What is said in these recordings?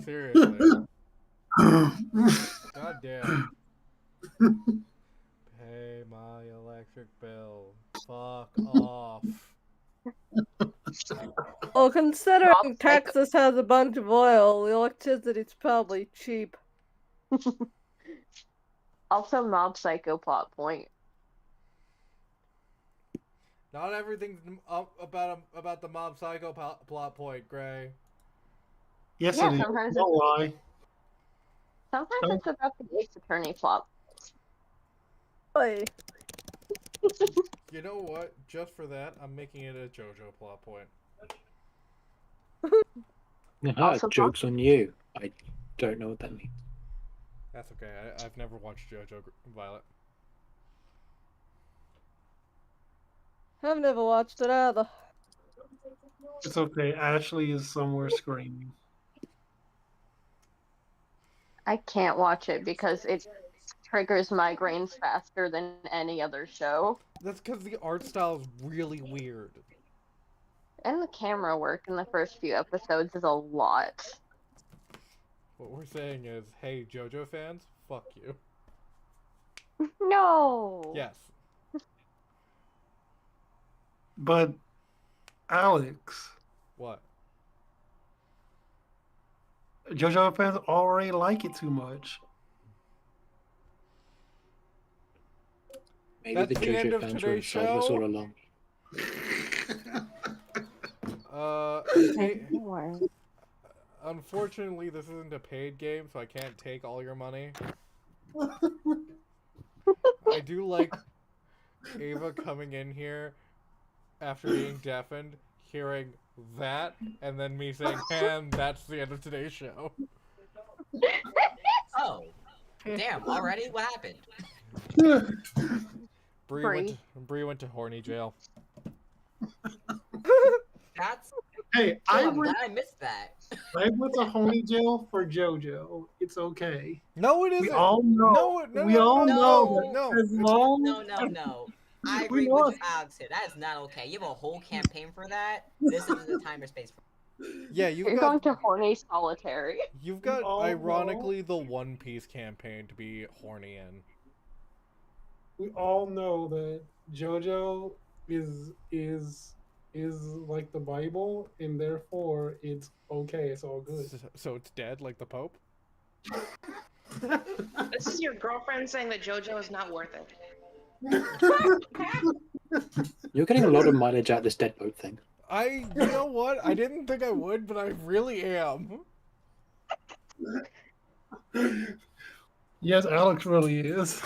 Seriously. God damn. Pay my electric bill. Fuck off. Well, considering Mob Psycho. Texas has a bunch of oil, the electricity's probably cheap. Also, Mob Psycho plot point. Not everything's about the Mob Psycho plot point, Gray. Yes, Yeah, it is. sometimes Don't lie. Sometimes Don't- it's about the Ace Attorney plot. Oy. You know what? Just for that, I'm making it a JoJo plot point. Also Joke's on you. I don't know what that means. That's okay. I've never watched JoJo Violet. I've never watched it either. It's okay. Ashley is somewhere screaming. I can't watch it because it triggers migraines faster than any other show. That's because the art style is really weird. And the camera work in the first few episodes is a lot. What we're saying is, hey, JoJo fans, fuck you. No! Yes. But Alex, What? JoJo fans already like it too much. Maybe That's the the end JoJo of fans were today's inside of us show. all along. Hey, More. unfortunately, this isn't a paid game, so I can't take all your money. I do like Ava coming in here after being deafened, hearing that, and then me saying, and that's the end of today's show. Oh, damn! Already, what happened? Bree went to horny jail. That's. Hey, I'm glad I missed that. I went to Honey Jail for JoJo. It's okay. No, it isn't. We all know. No, we all know that no. as long No. I We agree lost. with Alex here. That is not okay. You have a whole campaign for that. This isn't the time or space for. Yeah, You're going to horny solitary. you've got all ironically the One Piece campaign to be horny in. we all know that JoJo is like the Bible, and therefore it's okay. It's all good. So it's dead like the Pope? This is your girlfriend saying that JoJo is not worth it. You're getting a lot of mileage out of this deadboat thing. You know what? I didn't think I would, but I really am. Yes, Alex really is.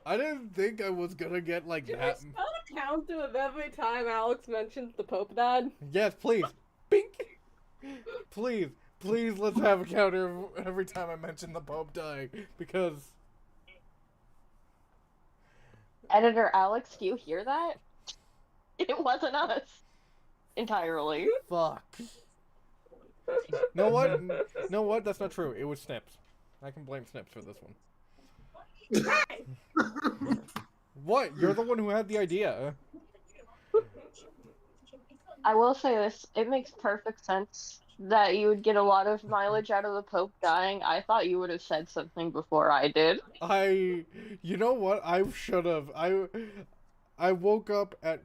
I didn't think I was gonna get like Can we that. spell a count of every time Alex mentions the Pope died? Yes, please. Bink. Please, let's have a counter every time I mention the Pope dying, because Editor Alex, do you hear that? It wasn't us. Entirely. fuck. No what? No what? That's not true. It was Snips. I can blame Snips for this one. What? You're the one who had the idea. I will say this, it makes perfect sense that you would get a lot of mileage out of the Pope dying. I thought you would have said something before I did. You know what? I should have. I woke up at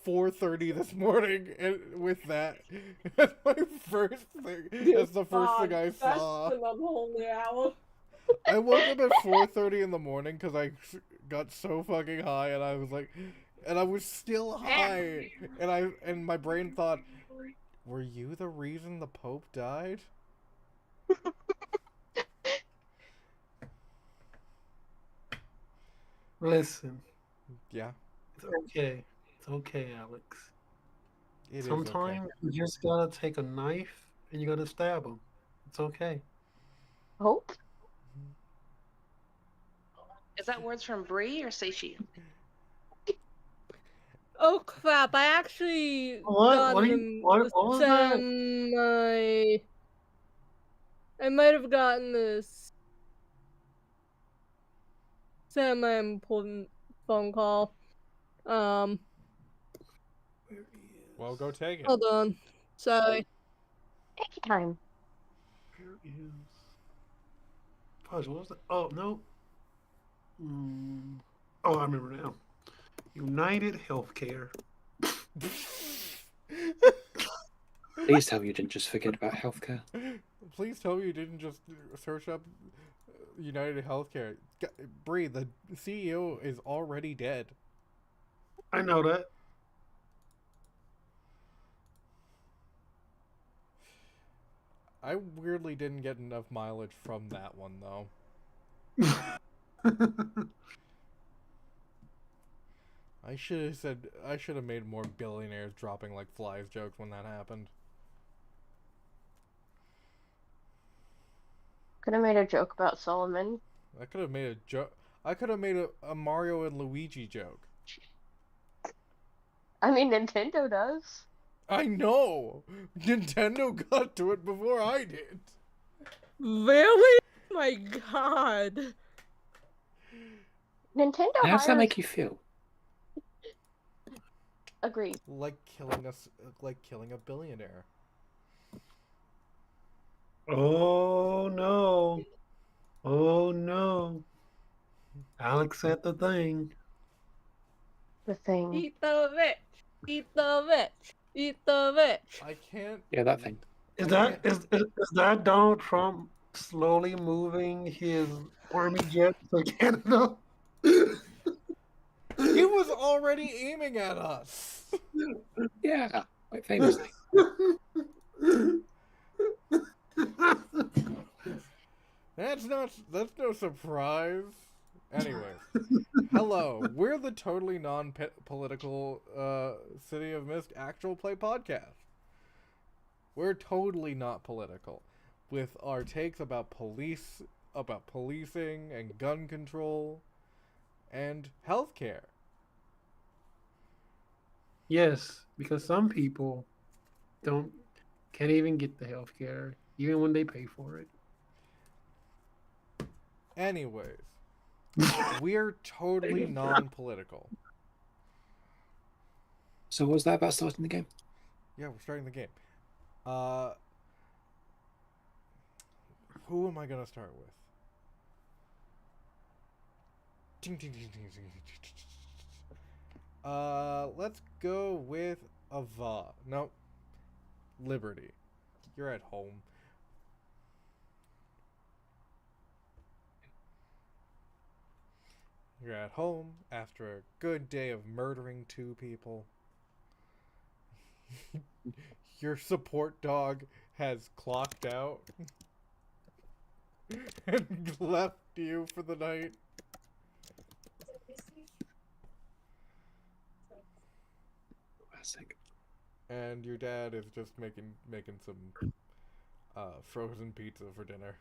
4:30 this morning and with that. That's my first thing. That's the first thing I saw. That's an unholy hour. I woke up at 4:30 in the morning because I got so fucking high, and I was like, and I was still high, and my brain thought, were you the reason the Pope died? Listen, Yeah, it's okay. It's okay, Alex. it is Sometimes okay. you just gotta take a knife and you gotta stab him. It's okay. Hope? Is that words from Bree or Seishi? Oh crap! I actually What? got What are them you? What was that? I might have gotten this semi-important phone call. Well, go take it. Hold on. So Anytime. Here is. Fudge, what was that? Oh, no. Oh, I remember now. United Healthcare. Please tell me you didn't just forget about healthcare. Please tell me you didn't just search up United Healthcare. Bree, the CEO is already dead. I know that. I weirdly didn't get enough mileage from that one, though. I should have made more billionaires dropping like flies jokes when that happened. Could have made a joke about Solomon. I could have made a joke. I could have made a Mario and Luigi joke. I mean, Nintendo does. I know! Nintendo got to it before I did. really? My God. Nintendo How does that hires... make you feel? Agreed. Like killing a billionaire. Oh no. Oh no. Alex said the thing. The thing. Eat the rich. Eat the rich. Eat the rich. I can't. Yeah, that thing. Is that Donald Trump slowly moving his army jet to Canada? He was already aiming at us. Yeah, quite famously. That's no surprise. Anyway, hello. We're the totally non-political City of Mist actual play podcast. We're totally not political, with our takes about policing and gun control, and healthcare. Yes, because some people can't even get the health care, even when they pay for it. Anyways, we're totally non-political. So what was that about starting the game? Yeah, we're starting the game. Who am I gonna start with? Let's go with Ava. No, Liberty. You're at home. You're at home after a good day of murdering 2 people. Your support dog has clocked out and left you for the night. Classic. And your dad is just making some frozen pizza for dinner.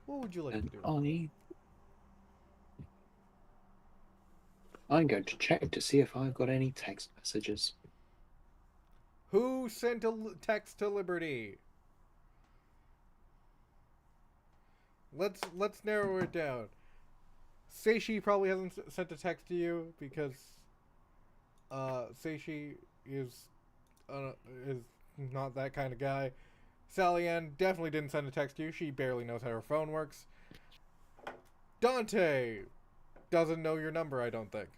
What would you like to And do? I'm going to check to see if I've got any text messages. Who sent a text to Liberty? Let's narrow it down. Seishi probably hasn't sent a text to you because Seishi is not that kind of guy. Sally Ann definitely didn't send a text to you. She barely knows how her phone works. Dante doesn't know your number, I don't think.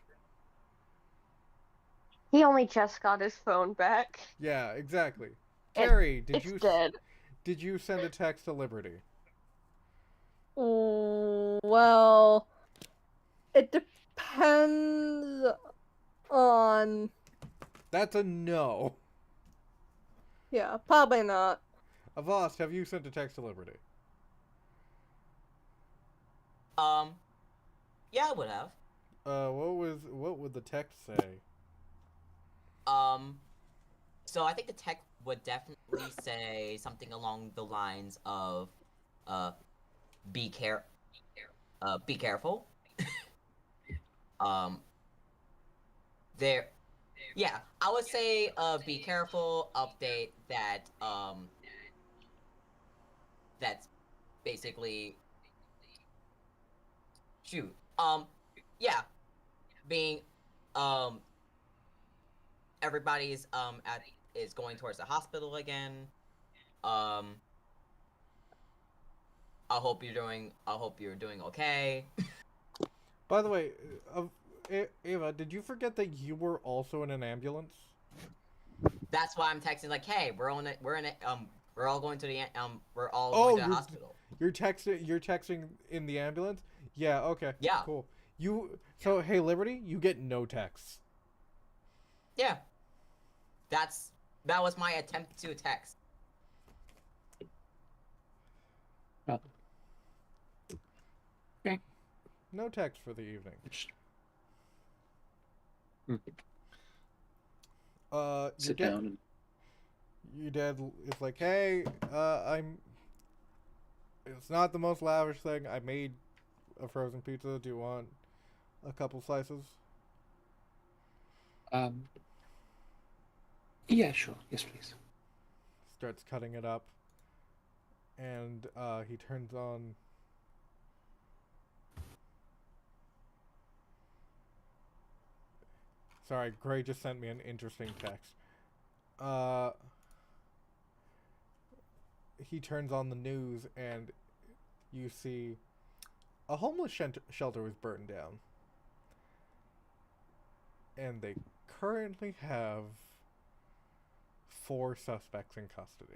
He only just got his phone back. Yeah, exactly. Carrie, It's dead. did you send a text to Liberty? Well, it depends on. That's a no. Yeah, probably not. Avast, have you sent a text to Liberty? Yeah, I would have. What would the text say? So I think the text would definitely say something along the lines of, be careful. Yeah, I would say, be careful, update that, that's basically, shoot. Yeah. Being, everybody's, is going towards the hospital again. I hope you're doing okay. By the way, Ava, did you forget that you were also in an ambulance? That's why I'm texting like, hey, we're all going to the Oh, hospital. You're texting in the ambulance? Yeah, okay. Yeah. Cool. So hey Liberty, you get no texts. Yeah. That was my attempt to text. Well. Okay. No text for the evening. Your Sit dad, down and your dad is like, hey, it's not the most lavish thing. I made a frozen pizza. Do you want a couple slices? yeah, sure. Yes, please. Starts cutting it up, and he turns on. Sorry, Gray just sent me an interesting text. He turns on the news, and you see a homeless shelter was burned down. And they currently have 4 suspects in custody.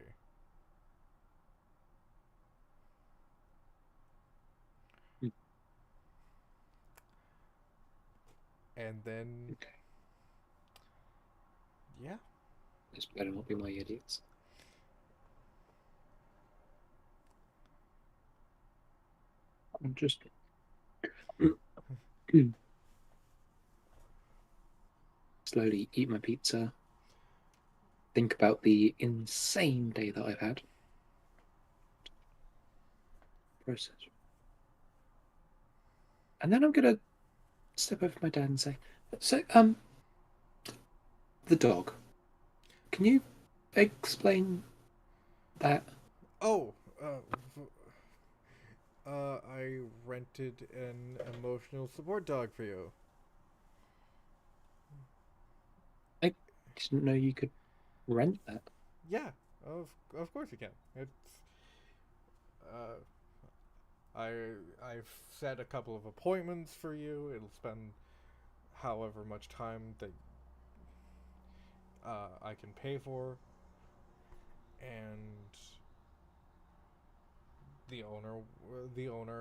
And then, Okay. yeah. This better not be my idiots. I'm just slowly eat my pizza. Think about the insane day that I've had. Process. And then I'm gonna step over to my dad and say, so, the dog. Can you explain that? Oh, I rented an emotional support dog for you. I didn't know you could rent that. Yeah, of course you can. It's I've set a couple of appointments for you. It'll spend however much time that I can pay for, and the owner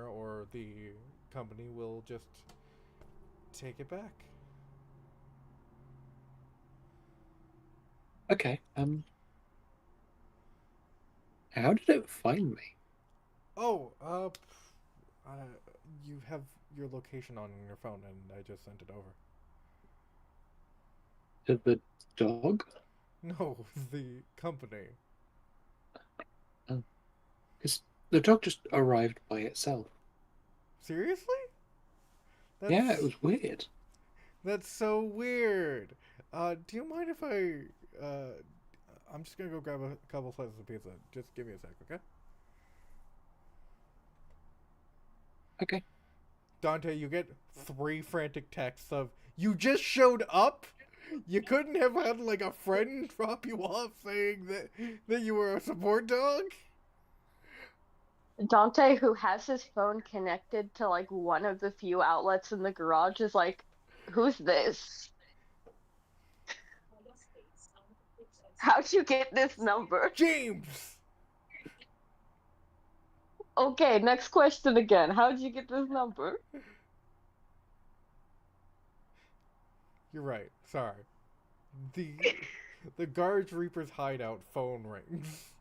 or the company will just take it back. Okay. How did it find me? Oh, you have your location on your phone, and I just sent it over. To the dog? No, the company. Because the dog just arrived by itself. Seriously? Yeah, it was weird. That's so weird. Do you mind if I'm just gonna go grab a couple slices of pizza. Just give me a sec, okay? Okay. Dante, you get 3 frantic texts of, you just showed up? You couldn't have had, like, a friend drop you off saying that you were a support dog? Dante, who has his phone connected to like one of the few outlets in the garage, is like, who's this? How'd you get this number? James! Okay, next question again. How'd you get this number? You're right. Sorry. The Guards Reaper's hideout phone rings.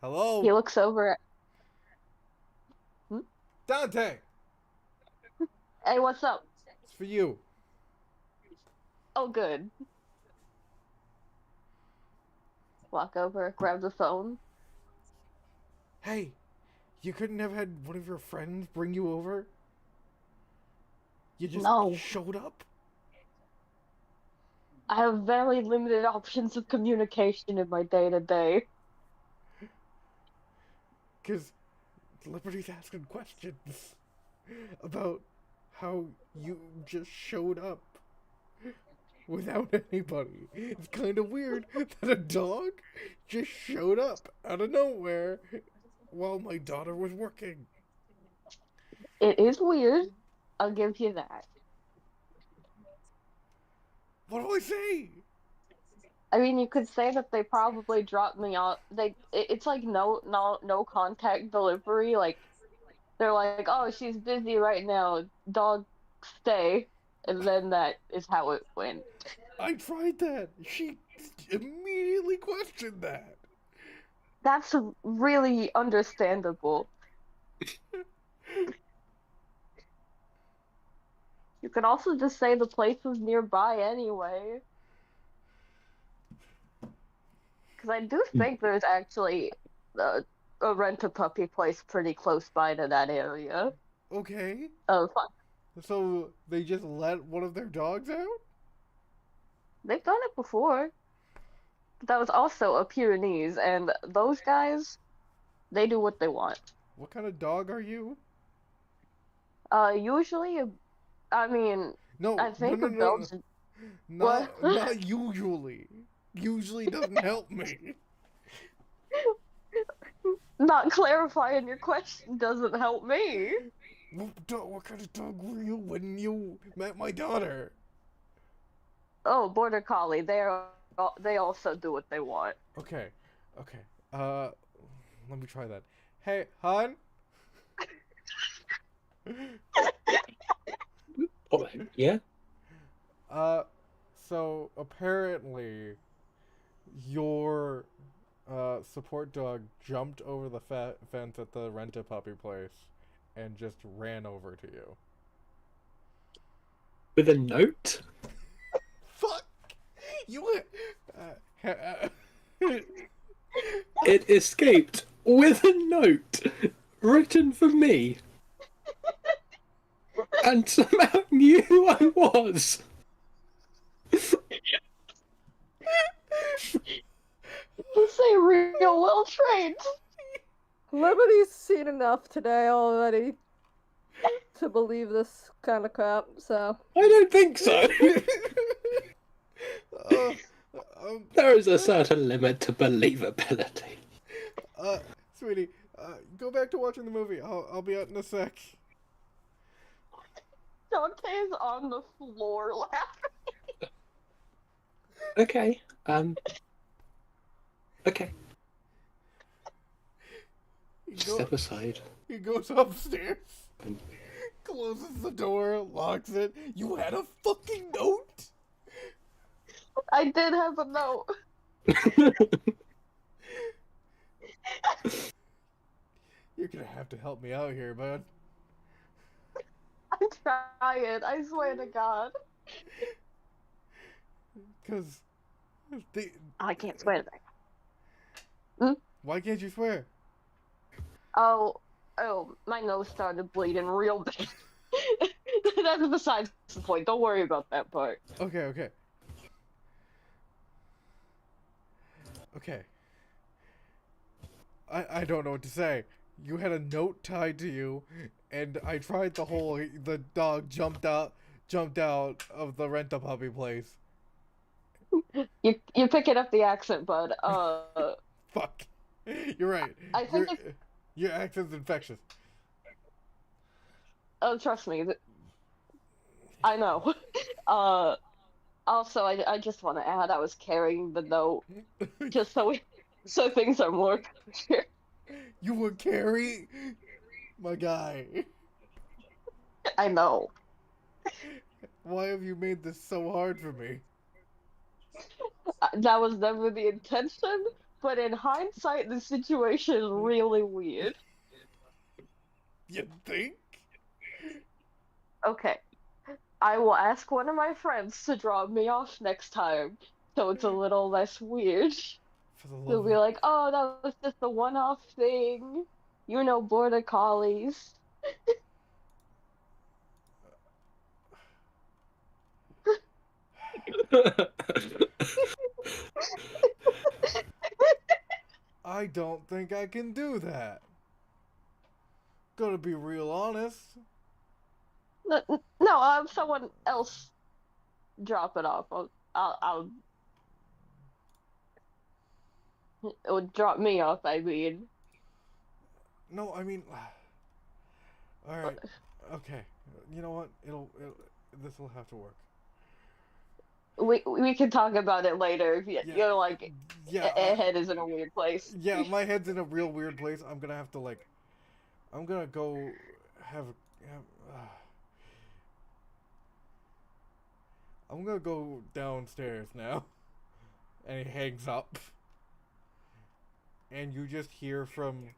Hello? He looks over at, Dante! hey, what's up? It's for you. Oh, good. Walk over, grab the phone. Hey, you couldn't have had one of your friends bring you over? You just No. showed up? I have very limited options of communication in my day-to-day. Because Liberty's asking questions about how you just showed up without anybody. It's kind of weird that a dog just showed up out of nowhere while my daughter was working. It is weird. I'll give you that. What do I say? I mean, you could say that they probably dropped me off. It's like no contact delivery. Like they're like, oh, she's busy right now. Dog, stay, and then that is how it went. I tried that. She immediately questioned that. That's really understandable. You could also just say the place was nearby anyway. Because I do think there's actually a rent-a-puppy place pretty close by to that area. Okay. Oh, fun. So they just let one of their dogs out? They've done it before. But that was also a Pyrenees, and those guys, they do what they want. What kind of dog are you? Usually, I mean, No, I think no, a no, no, Belgian. no. What? Not usually. Usually doesn't help me. Not clarifying your question doesn't help me. What kind of dog were you when you met my daughter? Oh, Border Collie. They also do what they want. Okay, okay. Let me try that. Hey, hon. Oh, yeah? So apparently, your support dog jumped over the fence at the rent-a-puppy place and just ran over to you. With a note? Fuck! You It escaped with a note written for me. And somehow knew who I was. You say real well trained. Liberty's seen enough today already to believe this kind of crap, so. I don't think so. uh, There is a certain limit to believability. Sweetie, go back to watching the movie. I'll be out in a sec. Dante's on the floor laughing. Okay. Okay. Step aside. He goes upstairs, closes the door, locks it. You had a fucking note? I did have a note. You're gonna have to help me out here, bud. I'm trying. I swear to God. Cause they. I can't swear to that. Why can't you swear? Oh, my nose started bleeding real bad. That's besides the point. Don't worry about that part. Okay, okay. Okay. I don't know what to say. You had a note tied to you, and I tried the dog jumped out of the rent-a-puppy place. You're picking up the accent, bud. Fuck. You're right. I think Your accent's infectious. Oh, trust me. I know. Also, I just want to add, I was carrying the note just so things are more clear. You were Carrie? My guy. I know. Why have you made this so hard for me? That was never the intention, but in hindsight, the situation is really weird. You think? Okay. I will ask one of my friends to drop me off next time, so it's a little less weird. For the love They'll of... be like, oh, that was just a one-off thing. You know, Border Collies. I don't think I can do that. Gotta be real honest. No, I'll have someone else drop it off. I'll it would drop me off, I mean. No, I mean, all right, okay. You know what? This will have to work. We can talk about it later if Yeah. you're like Yeah, head is in a weird place. yeah. My head's in a real weird place. I'm gonna have to like. I'm gonna go have. I'm gonna go downstairs now. And he hangs up. And you just hear from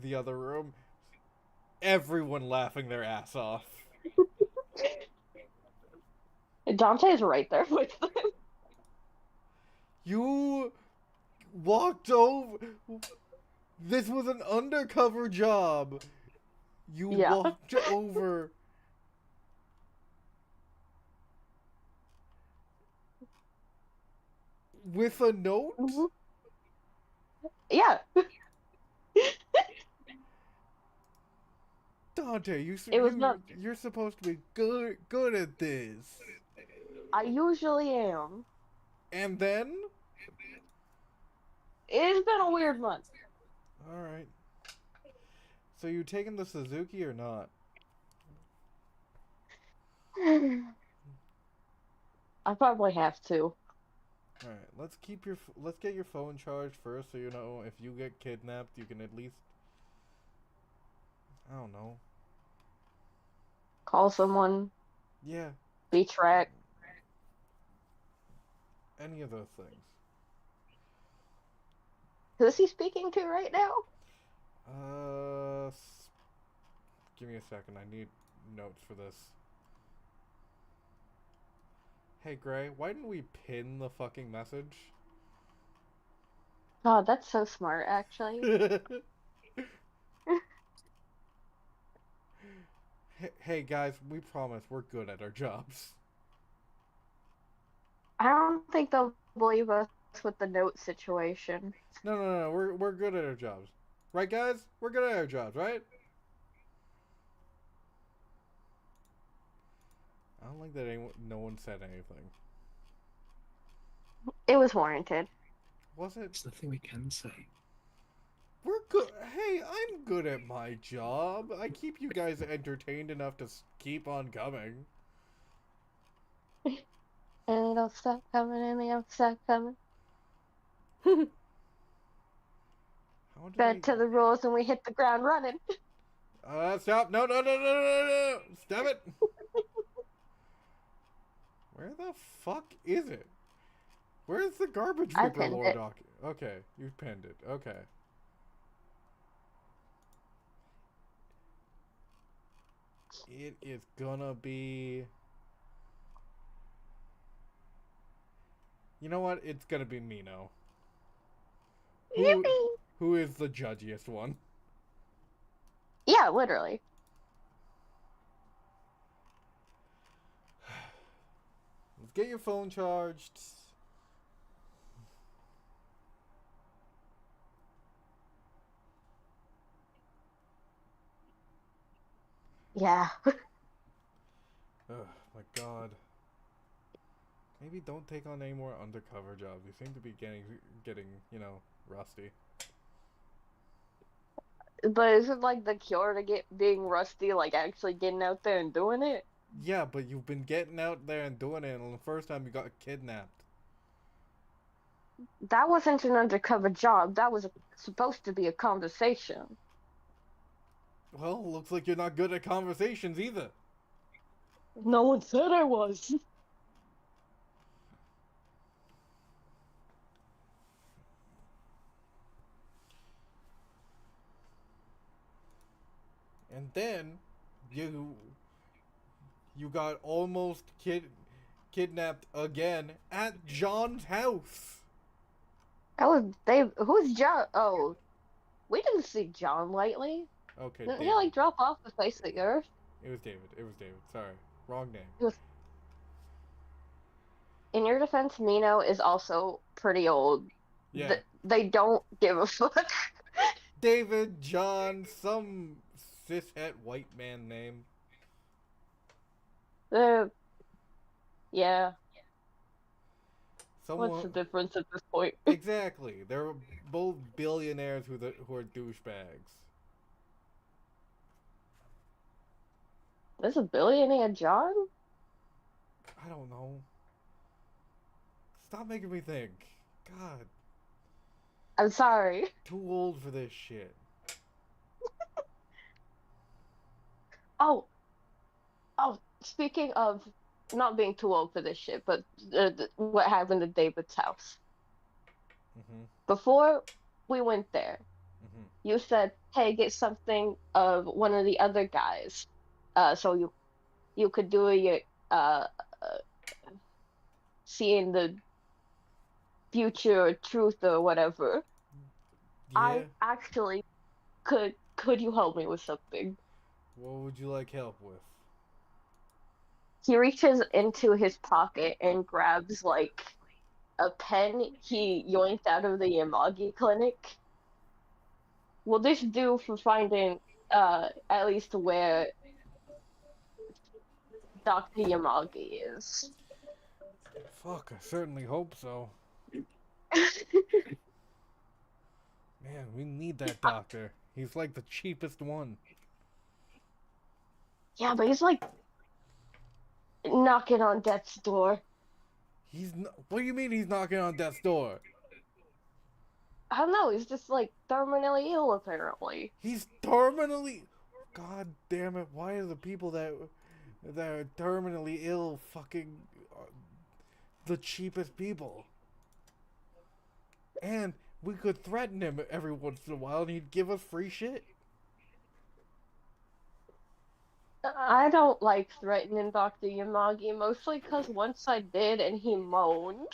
the other room everyone laughing their ass off. Dante's right there with them. You walked over. This was an undercover job. You Yeah. walked over. With a note? Mhm. Yeah. Dante, It was not- you're supposed to be good at this. I usually am. And then? It's been a weird month. Alright. So you taking the Suzuki or not? I probably have to. Alright, let's get your phone charged first so you know if you get kidnapped you can at least, I don't know. Call someone, Yeah, be tracked. any of those things. Who is he speaking to right now? Give me a second. I need notes for this. Hey, Gray, why didn't we pin the fucking message? God, that's so smart, actually. Hey, guys, we promise we're good at our jobs. I don't think they'll believe us with the note situation. No, we're good at our jobs. Right, guys? We're good at our jobs, right? I don't like that no one said anything. It was warranted. Was it? There's nothing we can say. We're good. Hey, I'm good at my job. I keep you guys entertained enough to keep on coming. And they don't stop coming, and they don't stop coming. How did Bend to the rules, and we hit the ground running. Stop. No. Stop it. Where the fuck is it? Where's the garbage I Viper pinned lore it. doc? Okay, you pinned it. Okay. It is gonna be... You know what? It's gonna be Mino. Yippee! Who is the judgiest one? Yeah, literally. Let's get your phone charged. Yeah. Oh my god. Maybe don't take on any more undercover jobs. You seem to be getting, you know, rusty. But isn't like the cure to being rusty, like actually getting out there and doing it? Yeah, but you've been getting out there and doing it, and the first time you got kidnapped. That wasn't an undercover job. That was supposed to be a conversation. Well, looks like you're not good at conversations either. No one said I was. And then you got almost kidnapped again at John's house. That was Dave. Who's John? Oh, we didn't see John lately. Okay, Didn't he David. like drop off the face of the earth? It was David. Sorry. Wrong name. In your defense, Mino is also pretty old. Yeah. They don't give a fuck. David, John, some cishet white man name. Yeah. Someone. What's the difference at this point? Exactly. They're both billionaires who are douchebags. There's a billionaire John? I don't know. Stop making me think. God, I'm sorry. too old for this shit. Oh, speaking of not being too old for this shit, but what happened at David's house. Mhm. Before we went there, Mhm. you said, "Hey, get something of one of the other guys, so you could do your uh, uh seeing the future or truth or whatever." Yeah. I actually could you help me with something? What would you like help with? He reaches into his pocket and grabs like a pen he yoinked out of the Yamagi clinic. Will this do for finding at least where Dr. Yamagi is? Fuck, I certainly hope so. Man, we need that doctor. He's like the cheapest one. Yeah, but he's like knocking on death's door. What do you mean he's knocking on death's door? I don't know, he's just like terminally ill apparently. He's terminally. God damn it! Why are the people that are terminally ill fucking the cheapest people? And we could threaten him every once in a while, and he'd give us free shit. I don't like threatening Dr. Yamagi, mostly because once I did and he moaned.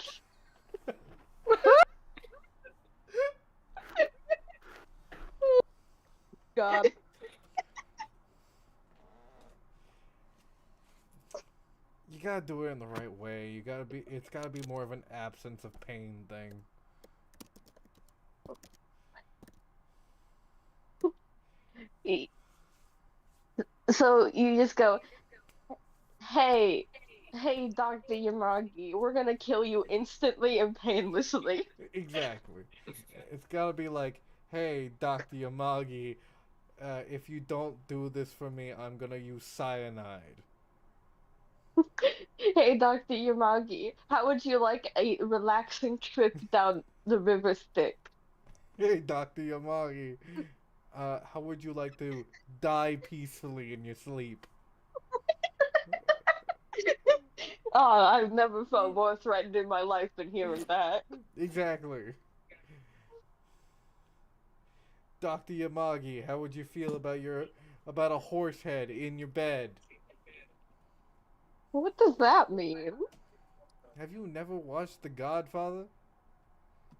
God. You gotta do it in the right way. It's gotta be more of an absence of pain thing. So you just go, hey, Dr. Yamagi, we're gonna kill you instantly and painlessly. Exactly. It's gotta be like, hey, Dr. Yamagi, if you don't do this for me, I'm gonna use cyanide. Hey, Dr. Yamagi, how would you like a relaxing trip down the river Styx? Hey, Dr. Yamagi, how would you like to die peacefully in your sleep? Oh, I've never felt more threatened in my life than hearing that. Exactly. Dr. Yamagi, how would you feel about a horse head in your bed? What does that mean? Have you never watched The Godfather?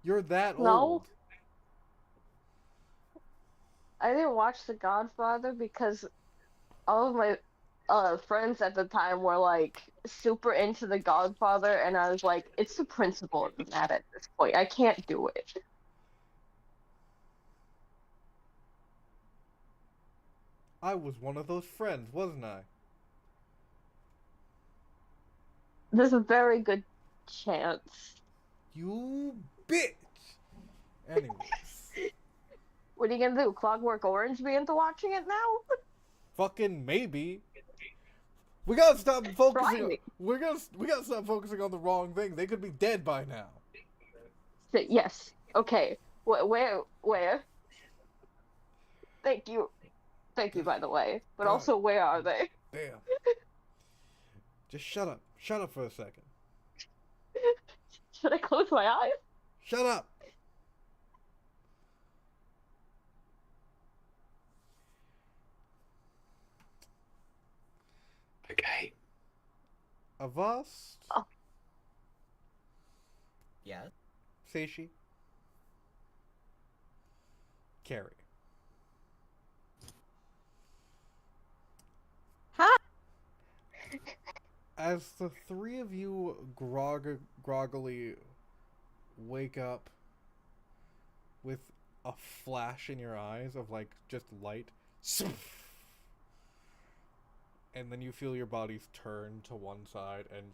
You're that No. old. I didn't watch The Godfather because all of my friends at the time were like super into The Godfather, and I was like, it's the principle of that at this point. I can't do it. I was one of those friends, wasn't I? There's a very good chance. You bitch! Anyways. What are you gonna do? Clockwork Orange be into watching it now? Fucking maybe. We gotta stop focusing. Right. We gotta stop focusing on the wrong thing. They could be dead by now. Yes. Okay. Where? Thank you. Thank you, by the way. But God. also, where are they? Damn. Just shut up. Shut up for a second. Should I close my eyes? Shut up. Okay. Avast. Oh. Yes. Seishi. Carrie. Huh? As the three of you groggily wake up with a flash in your eyes of like just light, and then you feel your bodies turn to one side, and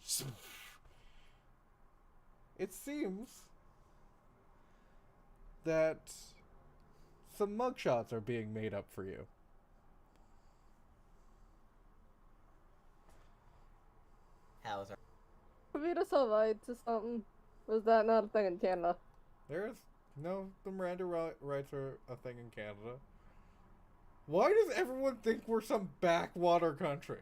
it seems that some mugshots are being made up for you. How's our... Vida Salvites or something. Was that not a thing in Canada? There's no, the Miranda rights are a thing in Canada. Why does everyone think we're some backwater country?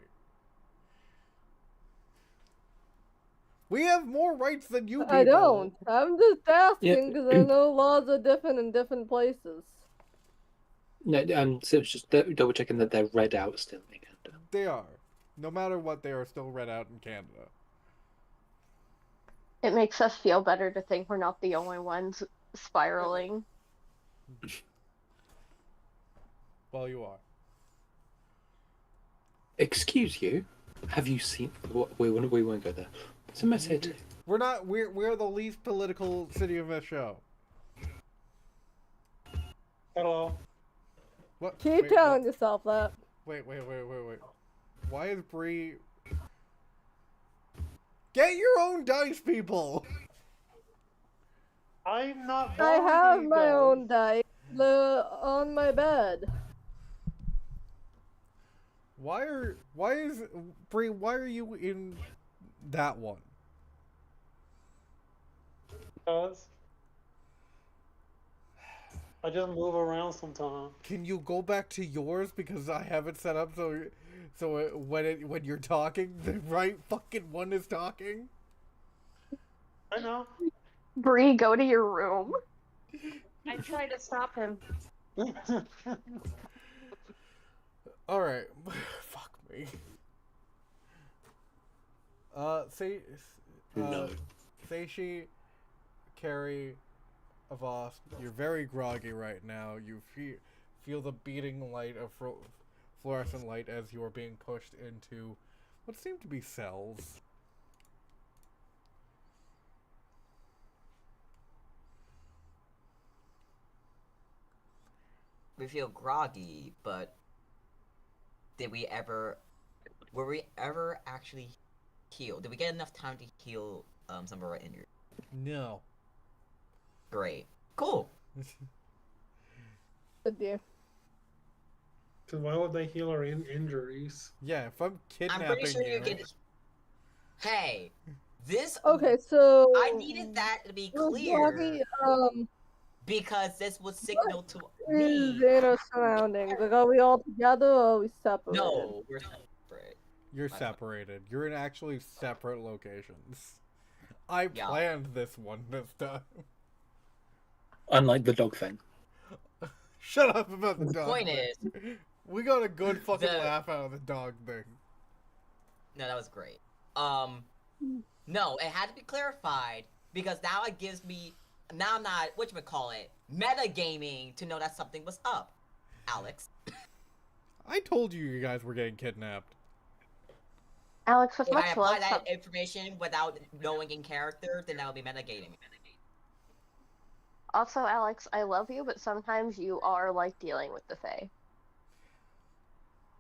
We have more rights than you people. I don't. I'm just asking because I know laws are different in different places. No, so it's just double checking that they're read out still in Canada. They are. No matter what, they are still read out in Canada. It makes us feel better to think we're not the only ones spiraling. Well, you are. Excuse you, have you seen... We won't go there. It's a mess here too. We're not. We're the least political city of this show. Hello. What? Keep Wait, telling what? yourself that. Wait. Why is Bree... Get your own dice, people! I'm not. I have buying my those. own dice on my bed. Why is... Bree, why are you in that one? Because I just move around sometimes. Can you go back to yours because I have it set up so when you're talking, the right fucking one is talking? I know. Bree, go to your room. I tried to stop him. All right, fuck me. No. Seishi, Carrie, Avast, you're very groggy right now. You feel the beating light of fluorescent light as you are being pushed into what seem to be cells. We feel groggy, but were we ever actually healed? Did we get enough time to heal some of our injuries? No. Great. Cool. Good dear. Because why would they heal our injuries? Yeah, if I'm I'm kidnapping pretty sure you you... get... Hey, this... Okay, so I needed that to be clear, Groggy, because this was signal to is me. in our surroundings. Like, are we all together or are we separated? No, we're separate. You're My- separated. You're in actually separate locations. I Yeah. planned this one this time. Unlike the dog thing. Shut up about the dog Point thing. is, We got a good fucking The- laugh out of the dog thing. no, that was great. No, it had to be clarified because now it gives me, now I'm not, whatchamacallit, metagaming to know that something was up. Alex. I told you you guys were getting kidnapped. Alex, with If I much apply love, that information without knowing in character, then that would be metagaming. also, Alex, I love you, but sometimes you are like dealing with the Fae.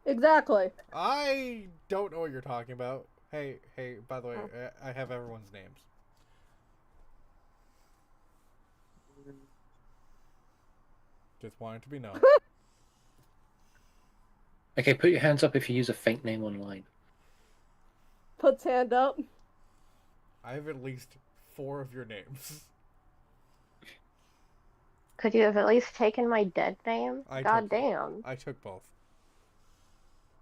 Exactly. I don't know what you're talking about. Hey, by the way, I have everyone's names. Just wanted to be known. Okay, put your hands up if you use a fake name online. Puts hand up. I have at least 4 of your names. Could you have at least taken my dead name? I God took- damn. I took both.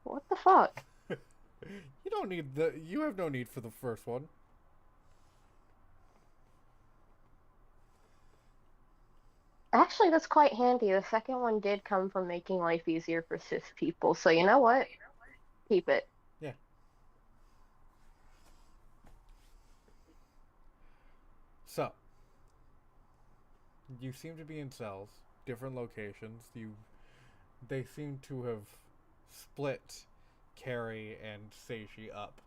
What the fuck? You don't need the. You have no need for the first one. Actually, that's quite handy. The second one did come from making life easier for cis people, so you know what? Keep it. So, you seem to be in cells, different locations. They seem to have split Carrie and Seishi up,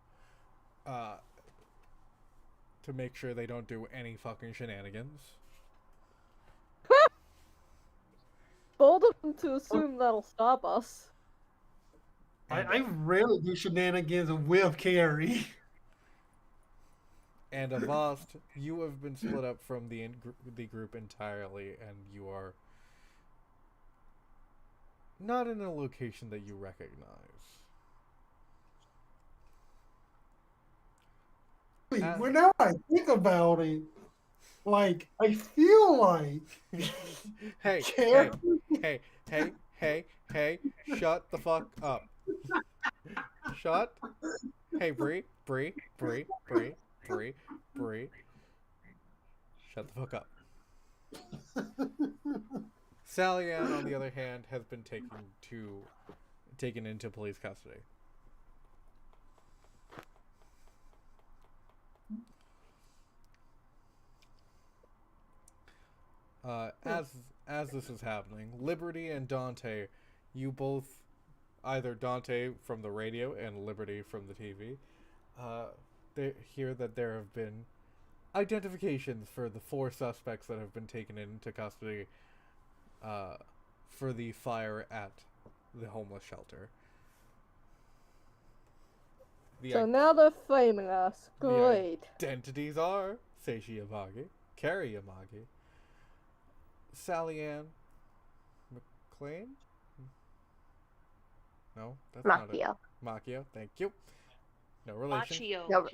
to make sure they don't do any fucking shenanigans. bold of them to assume that'll stop us. I rarely do shenanigans with Carrie. And Avast, you have been split up from the group entirely, and you are not in a location that you recognize. Well, now I think about it, like, I feel like Hey, hey, Carrie. hey, shut the fuck up. Shut. Hey, Bree. Shut the fuck up. Sally Ann, on the other hand, has been taken into police custody. As this is happening, Liberty and Dante, you both, either Dante from the radio and Liberty from the TV, they hear that there have been identifications for the 4 suspects that have been taken into custody for the fire at the homeless shelter. So now they're flaming us. Great. Identities are Seishi Yamagi, Carrie Yamagi, Sally Ann McLean? No, that's not it. Machio. Machio, thank you. No relation. Machio. No.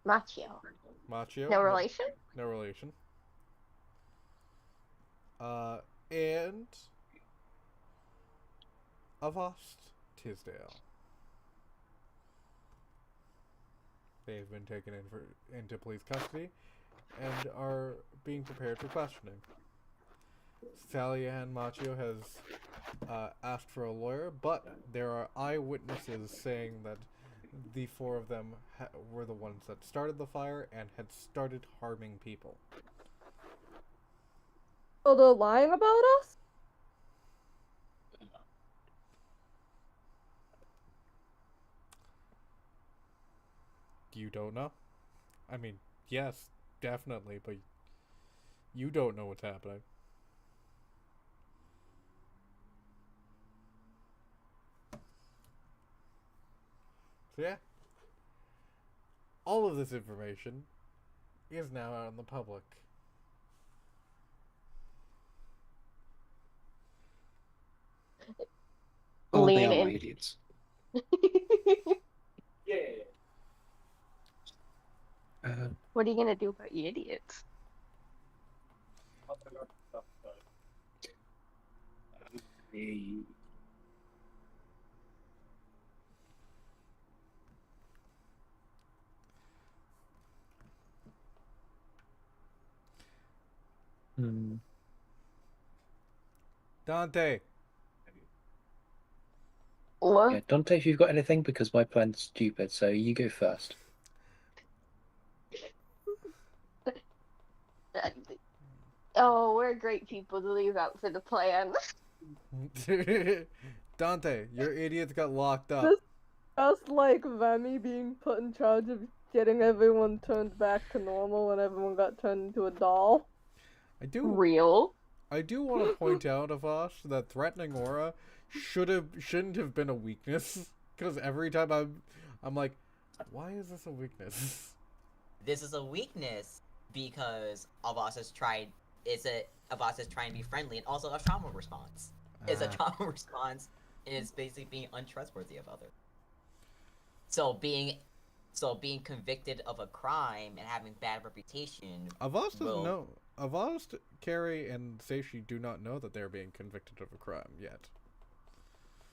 Machio. Machio. No relation? No relation. And Avast Tisdale. They've been taken into police custody and are being prepared for questioning. Sally Ann Machio has asked for a lawyer, but there are eyewitnesses saying that the 4 of them were the ones that started the fire and had started harming people. So they're lying about us? You don't know? I mean, yes, definitely, but you don't know what's happening. So yeah, all of this information is now out in the public. Oh, they Lean are in. my idiots. What are you gonna do about you idiots? Dante, What? Yeah, Dante, if you've got anything, because my plan's stupid, so you go first. Oh, we're great people to leave out for the plan. Dante, your idiots got locked up. This- Just like Remy being put in charge of getting everyone turned back to normal and everyone got turned into a doll. I do Real? want to point out, Avash, that threatening aura shouldn't have been a weakness. Because every time I'm like, why is this a weakness? This is a weakness because Avast is trying to be friendly, and also a trauma response. It's a trauma response, and it's basically being untrustworthy of others. So being convicted of a crime and having bad reputation. Avast doesn't know. Avast, Carrie, and Seishi do not know that they're being convicted of a crime yet.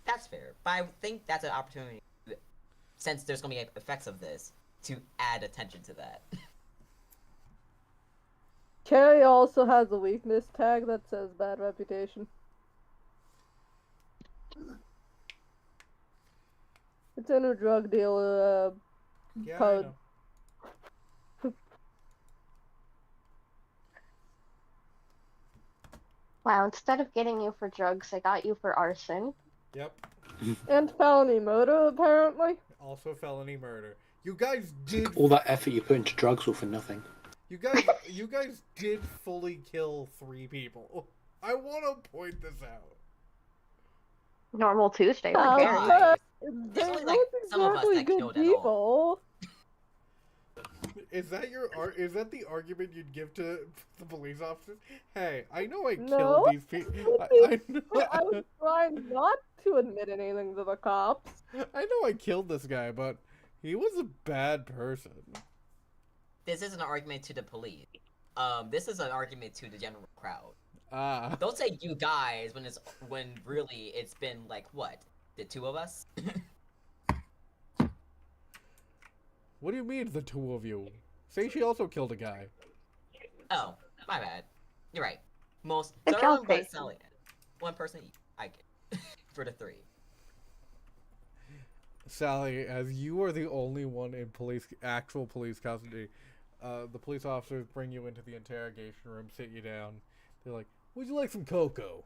That's fair, but I think that's an opportunity, since there's gonna be effects of this, to add attention to that. Carrie also has a weakness tag that says bad reputation. It's in her drug dealer Yeah, I code. know. Wow, instead of getting you for drugs, I got you for arson. Yep. And felony murder, apparently. Also felony murder. You guys did. All that effort you put into drugs all for nothing. You guys did fully kill 3 people. I want to point this out. Normal Tuesday for Um, Gary. Guys, They only, weren't like, some of us exactly that good killed at all. people. Is that is that the argument you'd give to the police officers? Hey, I know I No. killed these people. I know. I was trying not to admit anything to the cops. I know I killed this guy, but he was a bad person. This isn't an argument to the police. This is an argument to the general crowd. Ah. Don't say you guys when really it's been like what? The two of us? What do you mean, the two of you? Say she also killed a guy. Oh, my bad. You're right. Most I so killed everyone but Faith. Sally. One person I get for the three. Sally, as you are the only one in actual police custody, the police officers bring you into the interrogation room, sit you down. They're like, "Would you like some cocoa?"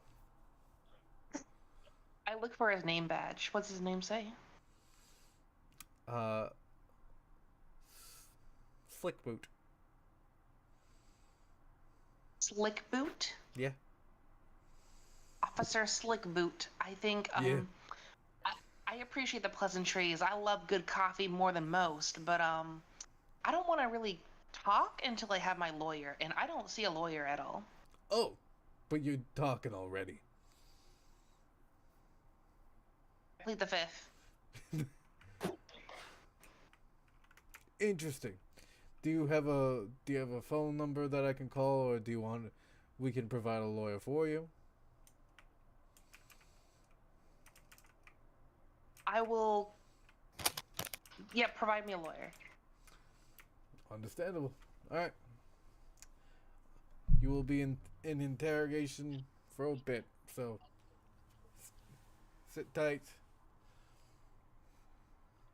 I look for his name badge. What's his name say? Slick boot. Slick Boot? Yeah. Officer Slick Boot. I think, Yeah. I appreciate the pleasantries. I love good coffee more than most, but, I don't want to really talk until I have my lawyer, and I don't see a lawyer at all. Oh, but you're talking already. I plead the fifth. Interesting. Do you have a phone number that I can call, or do you want we can provide a lawyer for you? I will. Yeah, provide me a lawyer. Understandable. All right. You will be in interrogation for a bit, so sit tight.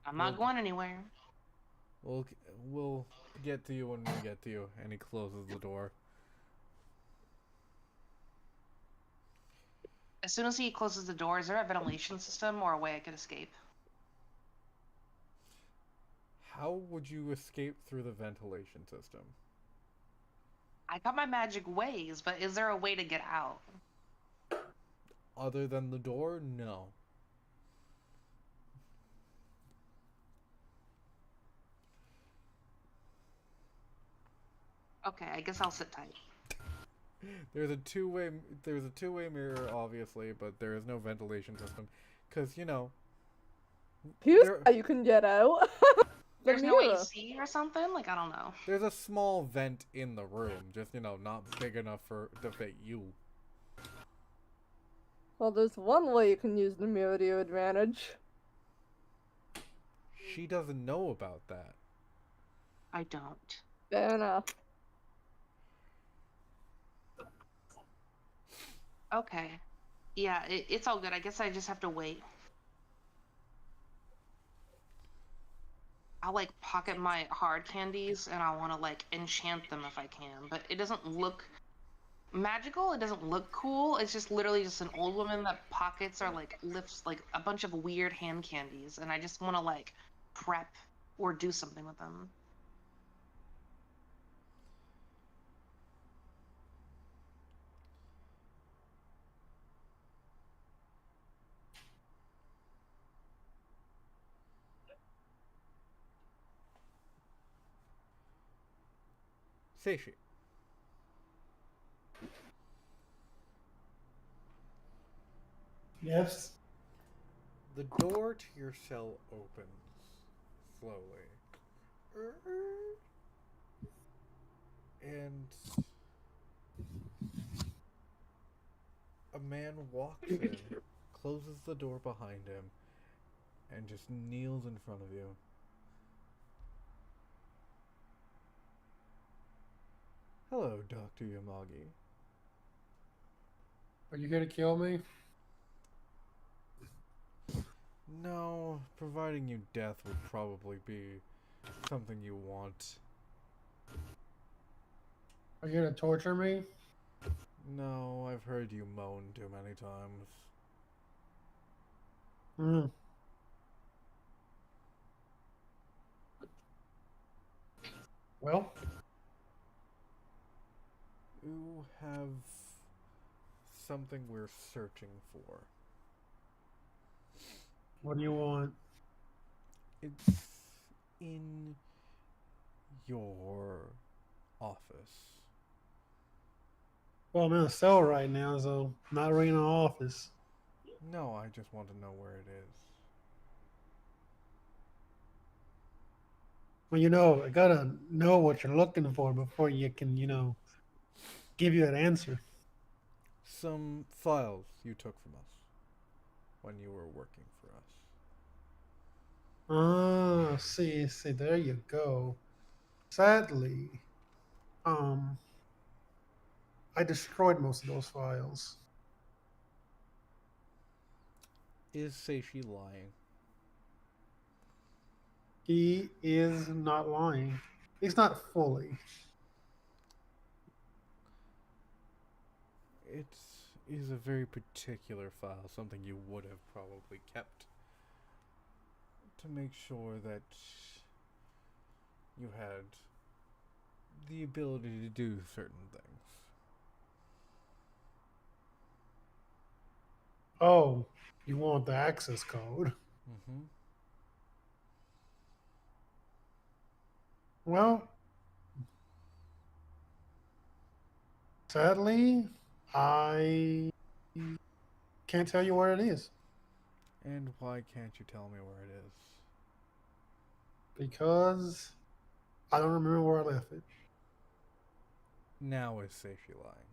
I'm not going anywhere. We'll get to you when we get to you. And he closes the door. As soon as he closes the door, is there a ventilation system or a way I could escape? How would you escape through the ventilation system? I got my magic ways, but is there a way to get out? Other than the door? No. Okay, I guess I'll sit tight. There's a two-way mirror, obviously, but there is no ventilation system, because Here's There- how you can get out. The There's no mirror. AC or something? Like, I don't know. there's a small vent in the room, just not big enough to fit you. Well, there's one way you can use the mirror to your advantage. She doesn't know about that. I don't. Fair enough. Okay. Yeah, it's all good. I guess I just have to wait. I'll like pocket my hard candies and I want to like enchant them if I can, but it doesn't look magical. It doesn't look cool. It's just literally just an old woman that pockets or like lifts like a bunch of weird hand candies, and I just want to like prep or do something with them. Seishi. Yes. The door to your cell opens slowly. And a man walks in, closes the door behind him, and just kneels in front of you. Hello, Dr. Yamagi. Are you gonna kill me? No, providing you death would probably be something you want. Are you gonna torture me? No, I've heard you moan too many times. Hmm. Well, You have something we're searching for. What do you want? It's in your office. Well, I'm in a cell right now, so not really in an office. No, I just want to know where it is. Well, I gotta know what you're looking for before you can, give you an answer. Some files you took from us when you were working for us. Ah, see, there you go. Sadly, I destroyed most of those files. Is Seishi lying? He is not lying. He's not fully. It is a very particular file, something you would have probably kept to make sure that you had the ability to do certain things. Oh, you want the access code? Mm-hmm. Well, sadly, I can't tell you where it is. And why can't you tell me where it is? Because I don't remember where I left it. Now is Seishi lying?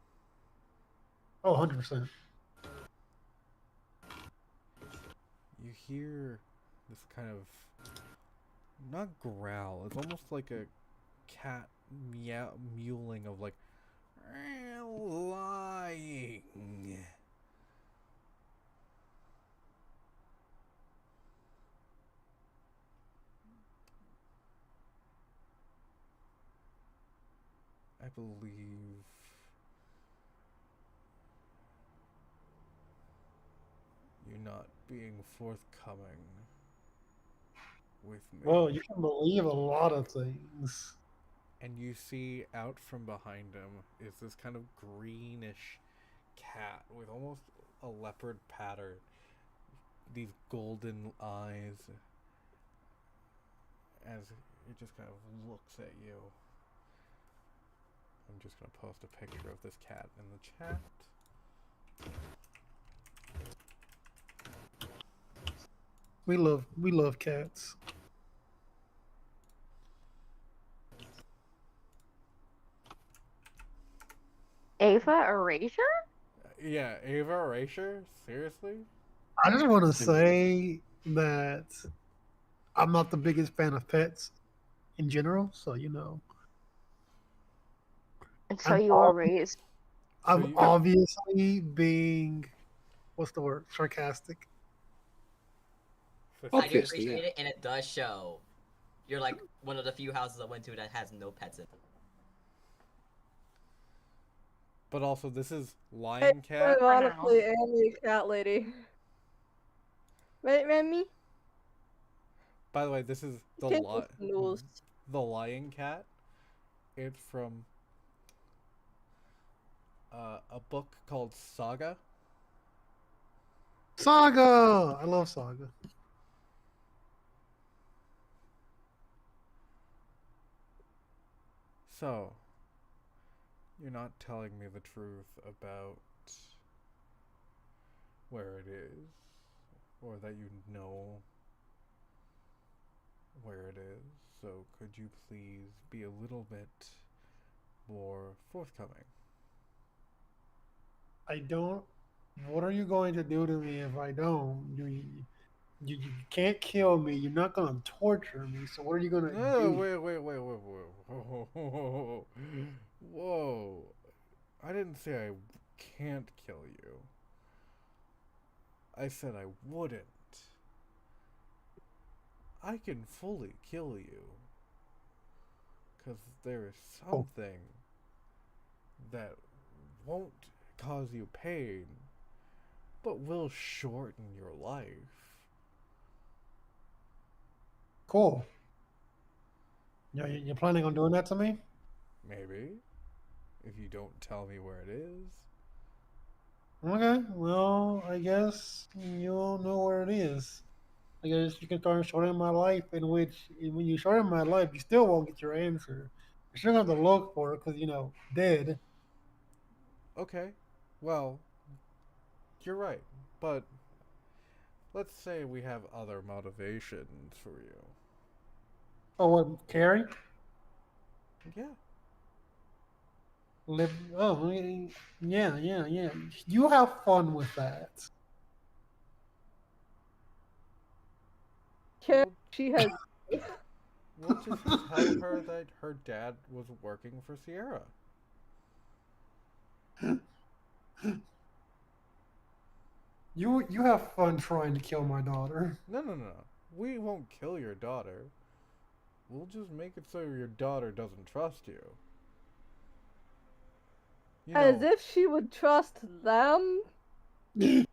Oh, 100%. You hear this kind of, not growl, it's almost like a cat mewling of like, lying. I believe you're not being forthcoming with me. Well, you can believe a lot of things. And you see out from behind him is this kind of greenish cat with almost a leopard pattern. These golden eyes as it just kind of looks at you. I'm just going to post a picture of this cat in the chat. We love cats. Ava Erasure? Yeah, Ava Erasure? Seriously? I just want to say that I'm not the biggest fan of pets in general, so And so I'm you were raised. I'm you- obviously being, what's the word, sarcastic. I do Obviously, appreciate yeah. it, and it does show. You're like one of the few houses I went to that has no pets in it. But also, this is Lion Cat. For now. Honestly, Amy, cat lady. Right, Remy? By the way, this is the Can't just snooze. Lion Cat. It's from a book called Saga. Saga! I love Saga. So, you're not telling me the truth about where it is, or that you know where it is. So, could you please be a little bit more forthcoming? I don't. What are you going to do to me if I don't? You can't kill me. You're not going to torture me. So what are you going to No, do? wait. Whoa. I didn't say I can't kill you. I said I wouldn't. I can fully kill you. Because there is something that won't cause you pain, but will shorten your life. Cool. You're planning on doing that to me? Maybe. If you don't tell me where it is. Okay, well, I guess you'll know where it is. I guess you can start shortening my life, in which, when you shorten my life, you still won't get your answer. You're still going to have to look for it because, dead. Okay, well, you're right, but let's say we have other motivations for you. Oh, what, Carrie? Yeah. Live. Oh, yeah, yeah, yeah. You have fun with that. Can We'll, she has we'll just tell her that her dad was working for Sierra. You have fun trying to kill my daughter. No, no, no, no. We won't kill your daughter. We'll just make it so your daughter doesn't trust you. You as know, if she would trust them. you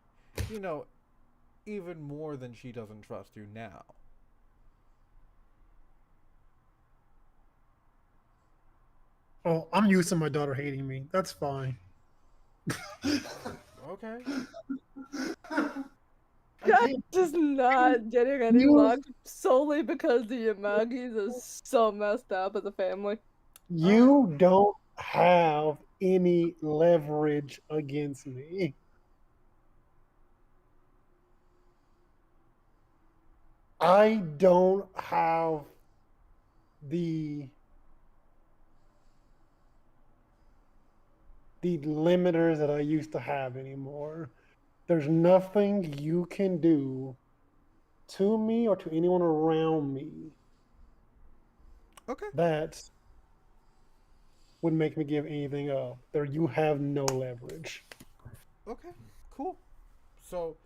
know, even more than she doesn't trust you now. Oh, I'm used to my daughter hating me. That's fine. Okay. That is not getting any You- luck solely because the Yamagis is so messed up as a family. You don't have any leverage against me. I don't have the limiters that I used to have anymore. There's nothing you can do to me or to anyone around me Okay. that would make me give anything up. There, you have no leverage. Okay. Cool. So,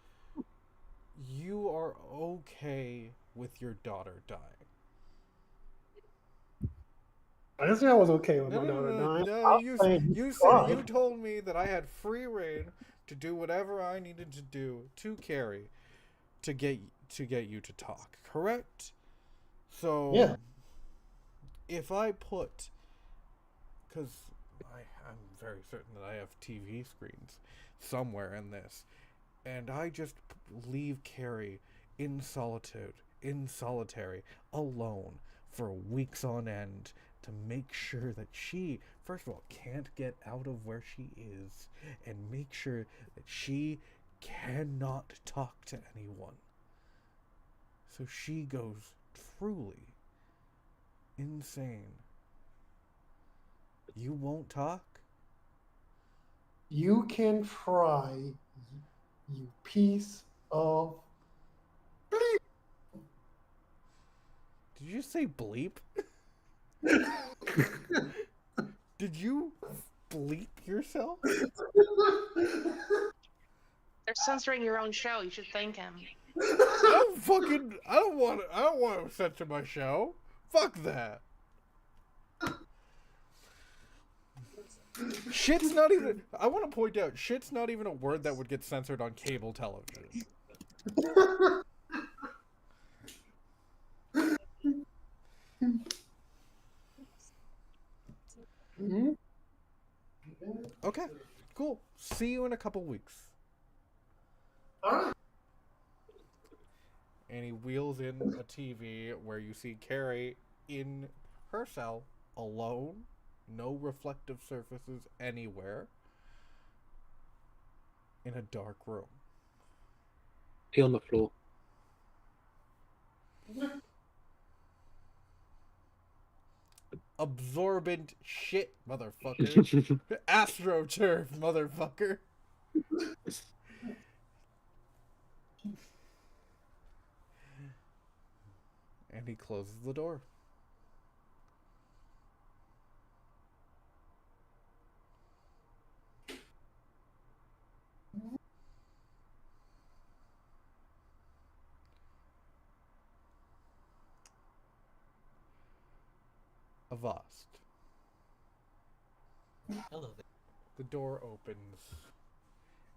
you are okay with your daughter dying? I didn't say I was okay with No, my no, daughter no, no, dying. no. I was saying You said tried. you told me that I had free reign to do whatever I needed to do to Carrie to get you to talk. Correct? So, Yeah. if I put, because I'm very certain that I have TV screens somewhere in this, and I just leave Carrie in solitary, alone for weeks on end to make sure that she, first of all, can't get out of where she is, and make sure that she cannot talk to anyone. So she goes truly insane. You won't talk? You can try, you piece of. Did you say bleep? Did you bleep yourself? They're censoring your own show. You should thank him. I don't want to censor my show. Fuck that. Shit's not even, I want to point out, shit's not even a word that would get censored on cable television. Mhm. Okay, cool. See you in a couple weeks. Alright. And he wheels in a TV where you see Carrie in her cell, alone, no reflective surfaces anywhere, in a dark room. Pee on the floor. Absorbent shit, motherfucker. AstroTurf, motherfucker. And he closes the door. Avast. Hello there. The door opens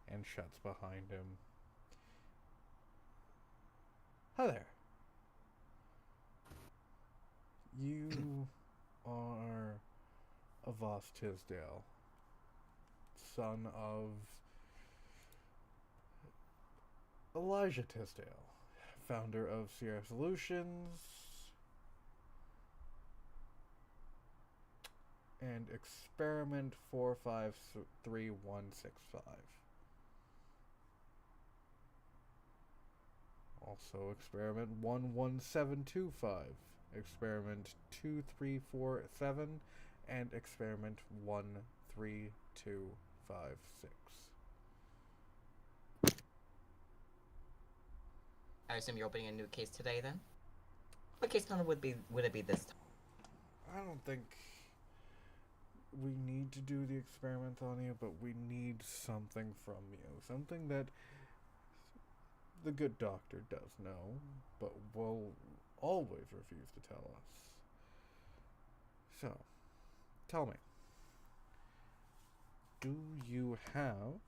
and shuts behind him. Hi there. You are Avast Tisdale, son of Elijah Tisdale, founder of Sierra Solutions and Experiment 453165. Also Experiment 11725, Experiment 2347, and Experiment 13256. I assume you're opening a new case today, then? What case number would it be this time? I don't think we need to do the experiment on you, but we need something from you. Something that the good doctor does know, but will always refuse to tell us. So, tell me, do you have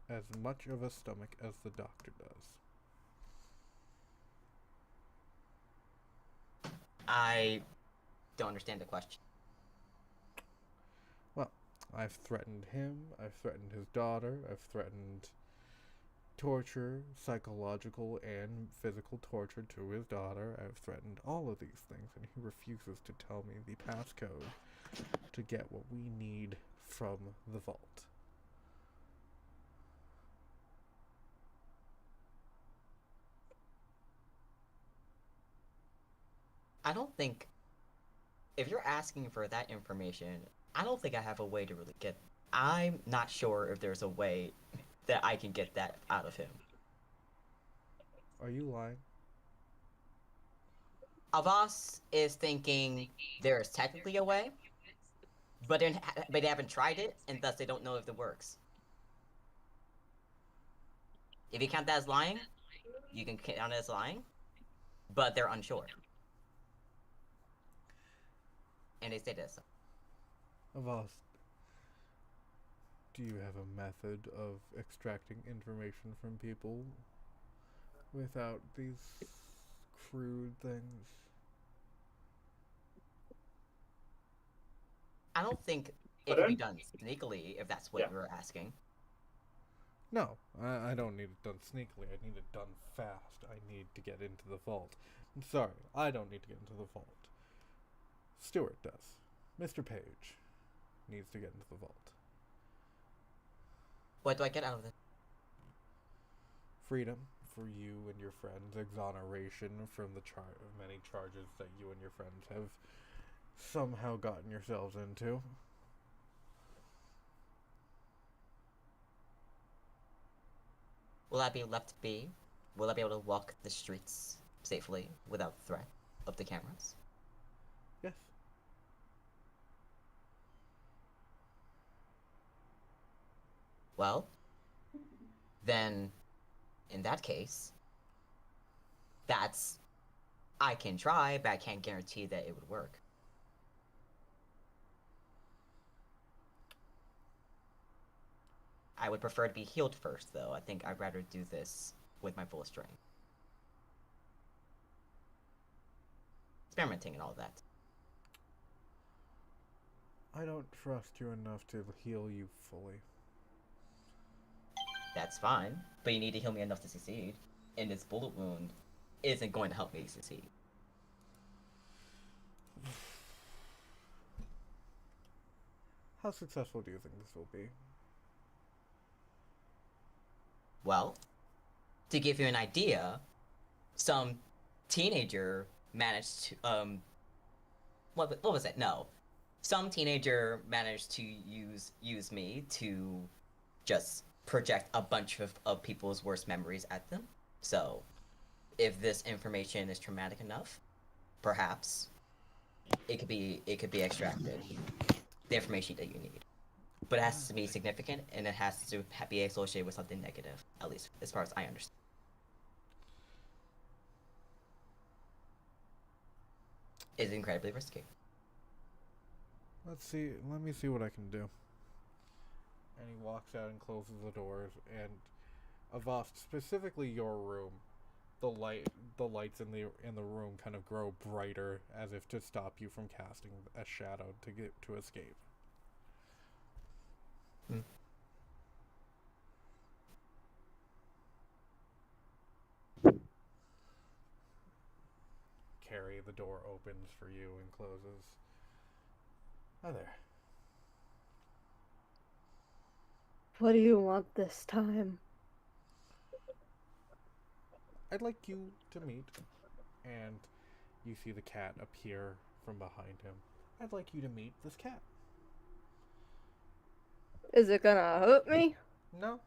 as much of a stomach as the doctor does? I don't understand the question. Well, I've threatened him, I've threatened his daughter, I've threatened torture, psychological and physical torture to his daughter. I've threatened all of these things, and he refuses to tell me the passcode to get what we need from the vault. I don't think, if you're asking for that information, I don't think I have a way to really get. I'm not sure if there's a way that I can get that out of him. Are you lying? Avas is thinking there is technically a way, but they haven't tried it, and thus they don't know if it works. If you count that as lying, you can count it as lying, but they're unsure. And they say this. Avast, do you have a method of extracting information from people without these crude things? I don't think it can be done sneakily, if that's what you're asking. No, I don't need it done sneakily. I need it done fast. I need to get into the vault. I'm sorry, I don't need to get into the vault. Stewart does. Mr. Page needs to get into the vault. What do I get out of it? Freedom for you and your friends. Exoneration from the many charges that you and your friends have somehow gotten yourselves into. Will I be left be? Will I be able to walk the streets safely without threat of the cameras? Yes. Well, then, in that case, I can try, but I can't guarantee that it would work. I would prefer to be healed first, though. I think I'd rather do this with my full strength. Experimenting and all that. I don't trust you enough to heal you fully. That's fine, but you need to heal me enough to succeed. And this bullet wound isn't going to help me succeed. How successful do you think this will be? Well, to give you an idea, some teenager managed to, what was it? No. Some teenager managed to use me to just project a bunch of people's worst memories at them. So, if this information is traumatic enough, perhaps it could be extracted. The information that you need. But it has to be significant, and it has to be associated with something negative, at least as far as I understand. It's incredibly risky. Let me see what I can do. And he walks out and closes the doors, and Avast, specifically your room, the lights in the room kind of grow brighter as if to stop you from casting a shadow to escape. Carrie, the door opens for you and closes. Hi there. What do you want this time? I'd like you to meet, and you see the cat appear from behind him. I'd like you to meet this cat. Is it gonna hurt me? No,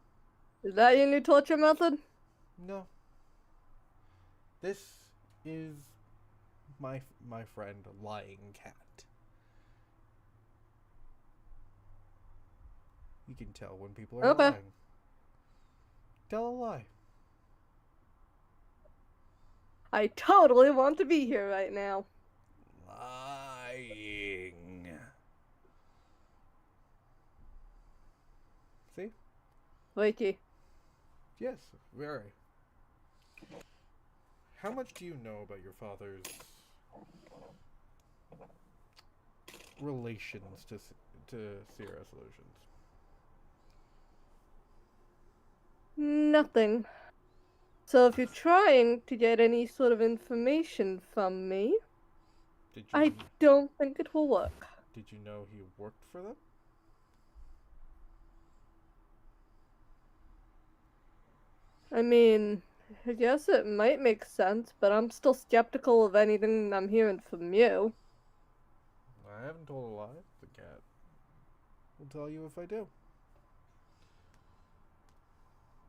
Is that your new torture method? no. This is my friend Lying Cat. You can tell when people are Okay. lying. Tell a lie. I totally want to be here right now. Lying. See? Wakey. Yes, very. How much do you know about your father's relations to Sierra Solutions? Nothing. So if you're trying to get any sort of information from me, Did you I don't think it will work. did you know he worked for them? I mean, I guess it might make sense, but I'm still skeptical of anything I'm hearing from you. I haven't told a lie. The cat will tell you if I do.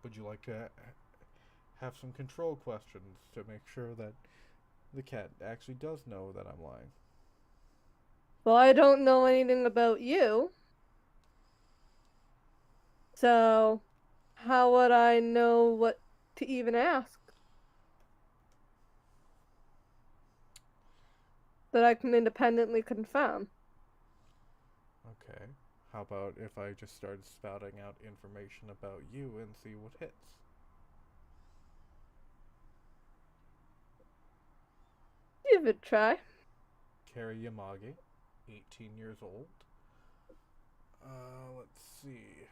Would you like to have some control questions to make sure that the cat actually does know that I'm lying? Well, I don't know anything about you. So, how would I know what to even ask? That I can independently confirm. Okay. How about if I just started spouting out information about you and see what hits? Give it a try. Carrie Yamagi, 18 years old. Let's see.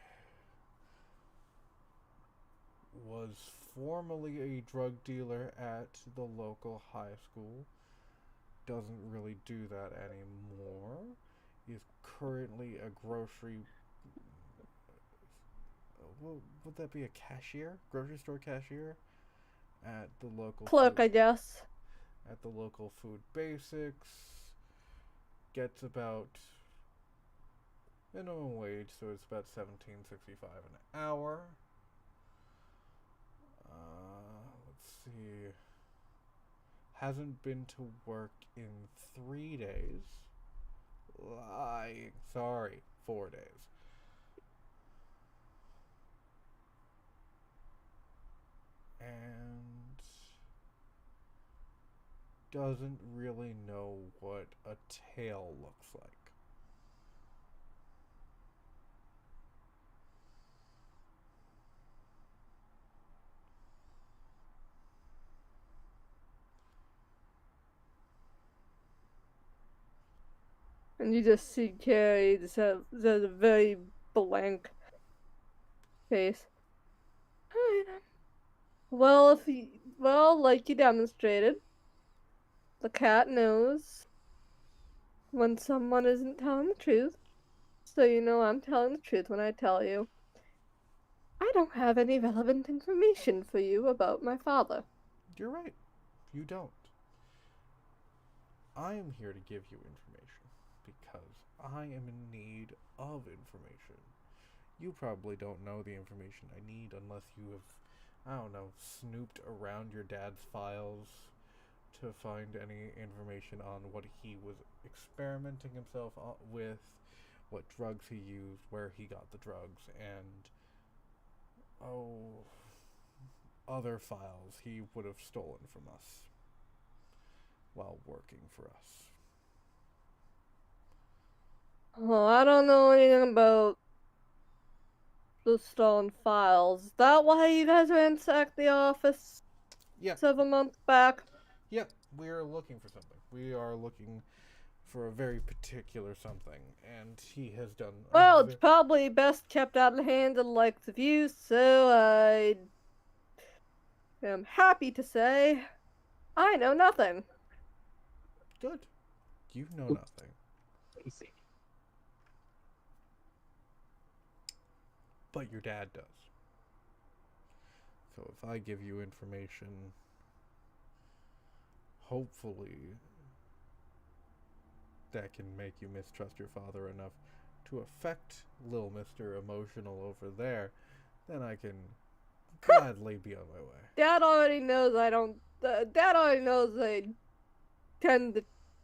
Was formerly a drug dealer at the local high school. Doesn't really do that anymore. Is currently a grocery. Would that be a cashier? Grocery store cashier? At the local. Clerk, I guess. At the local Food Basics. Gets about minimum wage, so it's about $17.65 an hour. Let's see. Hasn't been to work in 3 days. Lying. Sorry, 4 days. And doesn't really know what a tail looks like. And you just see Carrie just has a very blank face. Alright. Well, like you demonstrated, the cat knows when someone isn't telling the truth. So you know I'm telling the truth when I tell you I don't have any relevant information for you about my father. You're right. You don't. I am here to give you information because I am in need of information. You probably don't know the information I need unless you have, I don't know, snooped around your dad's files to find any information on what he was experimenting himself with, what drugs he used, where he got the drugs, and other files he would have stolen from us while working for us. Well, I don't know anything about the stolen files. Is that why you guys ransacked the office Yeah, several months back? yeah, we are looking for something. We are looking for a very particular something, and he has done. Well, it's probably best kept out of the hands of the likes of you, so I am happy to say I know nothing. Good. You know nothing. Easy. But your dad does. So if I give you information, hopefully that can make you mistrust your father enough to affect little Mr. Emotional over there, then I can gladly be on my way. Dad already knows I don't. Dad already knows I tend to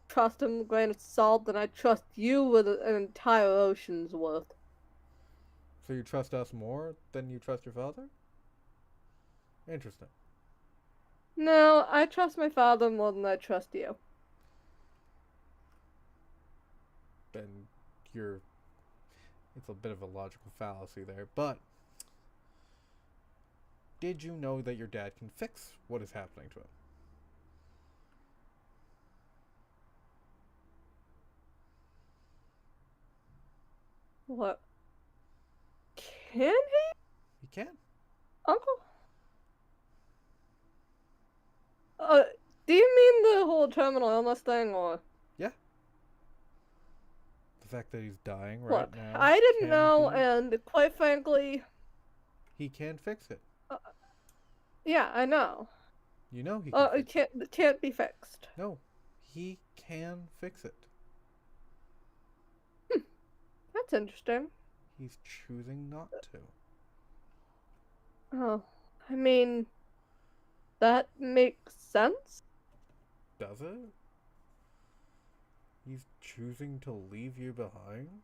trust him with a grain of salt, and I trust you with an entire ocean's worth. So you trust us more than you trust your father? Interesting. No, I trust my father more than I trust you. Then you're... It's a bit of a logical fallacy there, but... Did you know that your dad can fix what is happening to him? What? Can he, He can. Uncle? Do you mean the whole terminal illness thing, or? The fact that he's dying right Look, now. I didn't can know, be- and quite frankly, He can fix it. yeah, I know. You know he can It fix it. can't be fixed. No, he can fix it. That's interesting. He's choosing not to. Oh, I mean, that makes sense. Does it? He's choosing to leave you behind?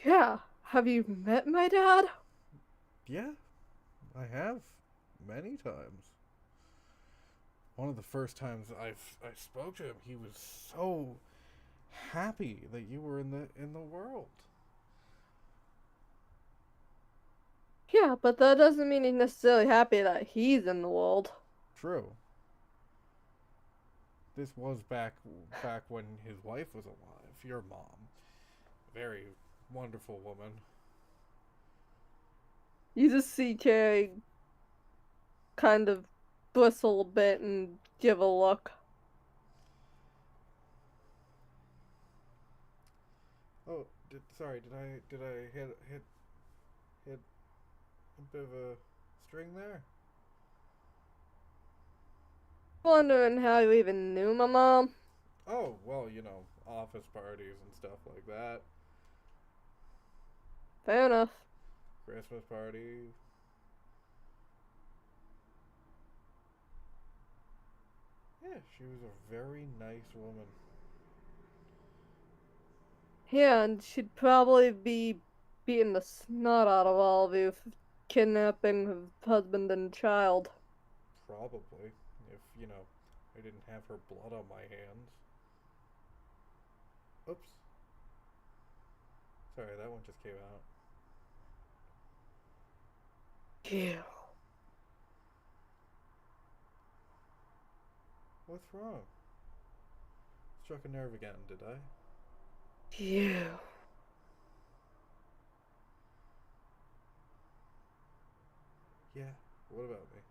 Yeah. Have you met my dad? Yeah, I have. Many times. One of the first times I spoke to him, he was so happy that you were in the world. Yeah, but that doesn't mean he's necessarily happy that he's in the world. True. This was back when his wife was alive. Your mom. Very wonderful woman. You just see Carrie kind of bristle a bit and give a look. Oh, did I hit a bit of a string there? Wondering how you even knew my mom. Oh, well, office parties and stuff like that. Fair enough. Christmas party. Yeah, she was a very nice woman. Yeah, and she'd probably be beating the snot out of all of you for kidnapping her husband and child. Probably. If, I didn't have her blood on my hands. Oops. Sorry, that one just came out. Ew. What's wrong? Struck a nerve again, did I? Ew. Yeah, what about me?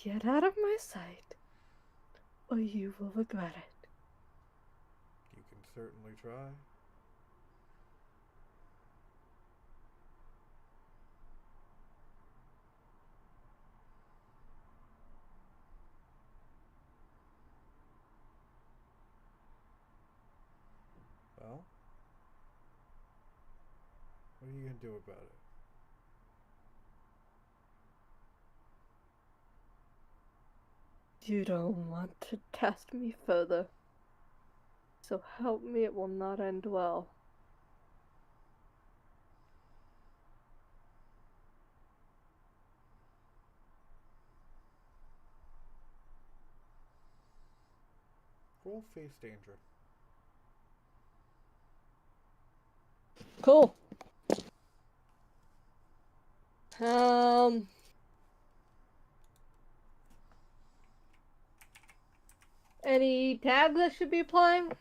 Get out of my sight, or you will regret it. You can certainly try. Well, what are you gonna do about it? You don't want to test me further. So help me, it will not end well. Roll face danger. Cool. Any tags I should be playing?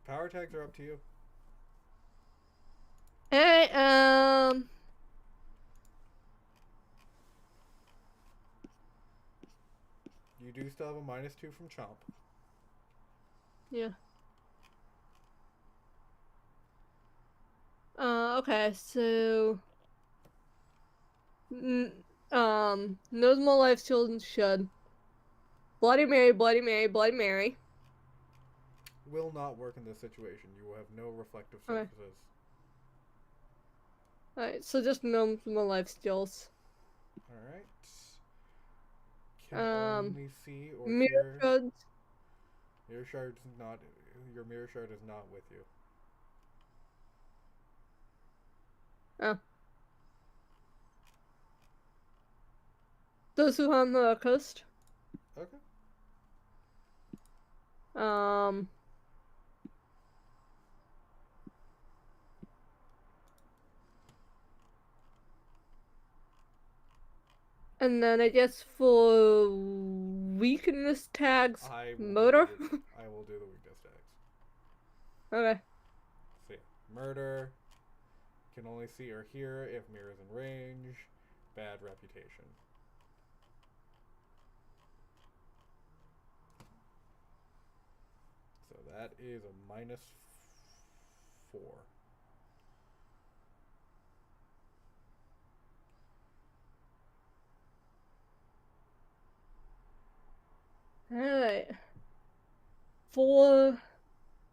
Power tags are up to you. Hey, still have a -2 from Chomp. Yeah. Okay, so knows more life steals than should. Bloody Mary, Bloody Mary, Bloody Mary. Will not work in this situation. You will have no reflective Okay. surfaces. Alright, so just knows more life steals. Alright. Can only see or Mirror hear. shards. Mirror shard's not. Your mirror shard is not with you. Oh. Those who harm the coast. Okay. And then I guess for weakness tags, I will murder. I will do the weakness tags. Okay. So yeah, murder. Can only see or hear if mirrors in range. Bad reputation. So that is a -4. Alright. 4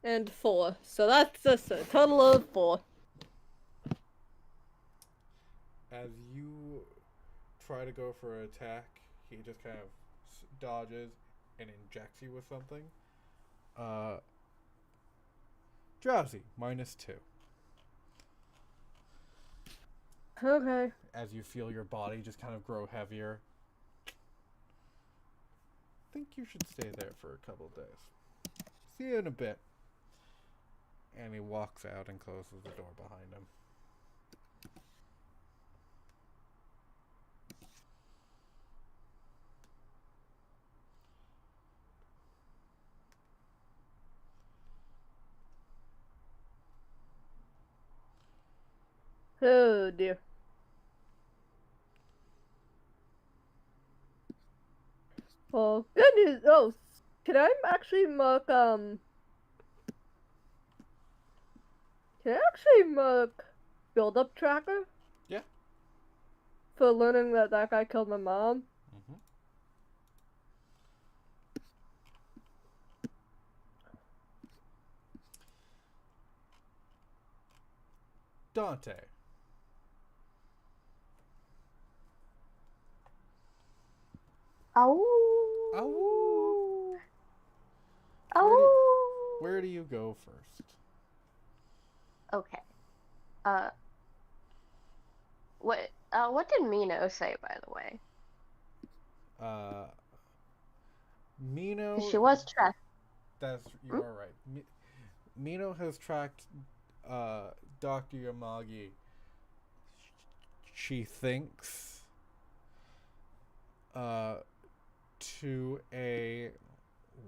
and 4. So that's just a total of 4. As you try to go for an attack, he just kind of dodges and injects you with something. Drowsy, -2. Okay. As you feel your body just kind of grow heavier. I think you should stay there for a couple of days. See you in a bit. And he walks out and closes the door behind him. Oh dear. Well, good news. Oh, can I actually mark, can I actually mark build up tracker? Yeah. For learning that that guy killed my mom? Mm-hmm. Dante. Oh. Ow. Oh. Where do you go first? Okay. What did Mino say, by the way? Mino. 'Cause she was tracked. You are right. Mino has tracked Dr. Yamagi. She thinks to a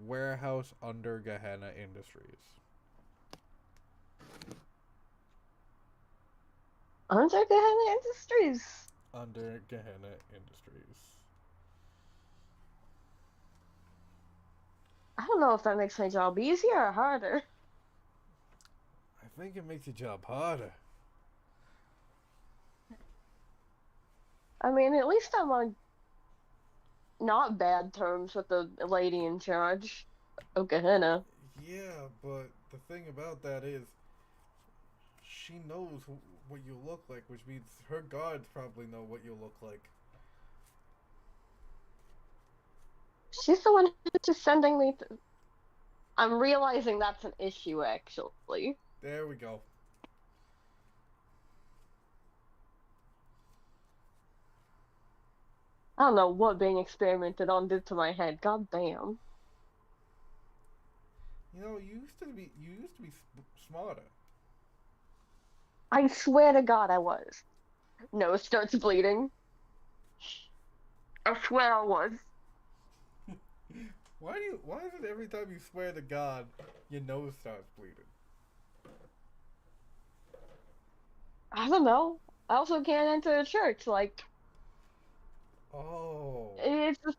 warehouse under Gehenna Industries. Under Gehenna Industries. Under Gehenna Industries. I don't know if that makes my job easier or harder. I think it makes your job harder. I mean, at least I'm on not bad terms with the lady in charge of Gehenna. Yeah, but the thing about that is, she knows what you look like, which means her guards probably know what you look like. She's the one who's just sending me. I'm realizing that's an issue, actually. There we go. I don't know what being experimented on did to my head. God damn. You know, you used to be smarter. I swear to God I was. Nose starts bleeding. I swear I was. Why is it every time you swear to God, your nose starts bleeding? I don't know. I also can't enter a church, like... Oh. It's just...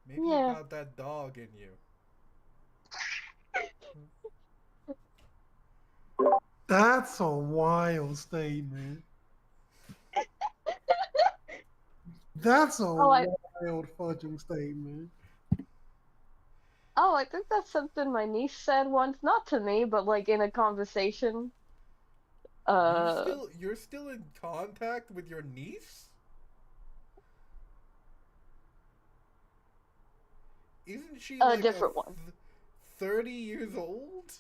Maybe Yeah. you got that dog in you. That's a wild statement. That's a Oh, I wild fucking statement. oh, I think that's something my niece said once, not to me, but like in a conversation. You're still in contact with your niece? Isn't she A like different one. 30 years old?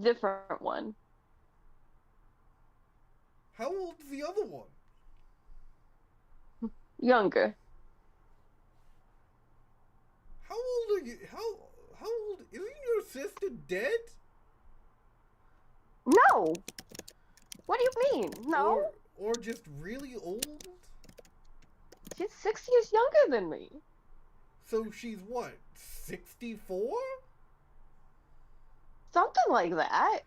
Different one. How old's the other one? Younger. How old are you? How old? Isn't your sister dead? No. What do you mean? No. Or just really old? She's 6 years younger than me. So she's what? 64? Something like that.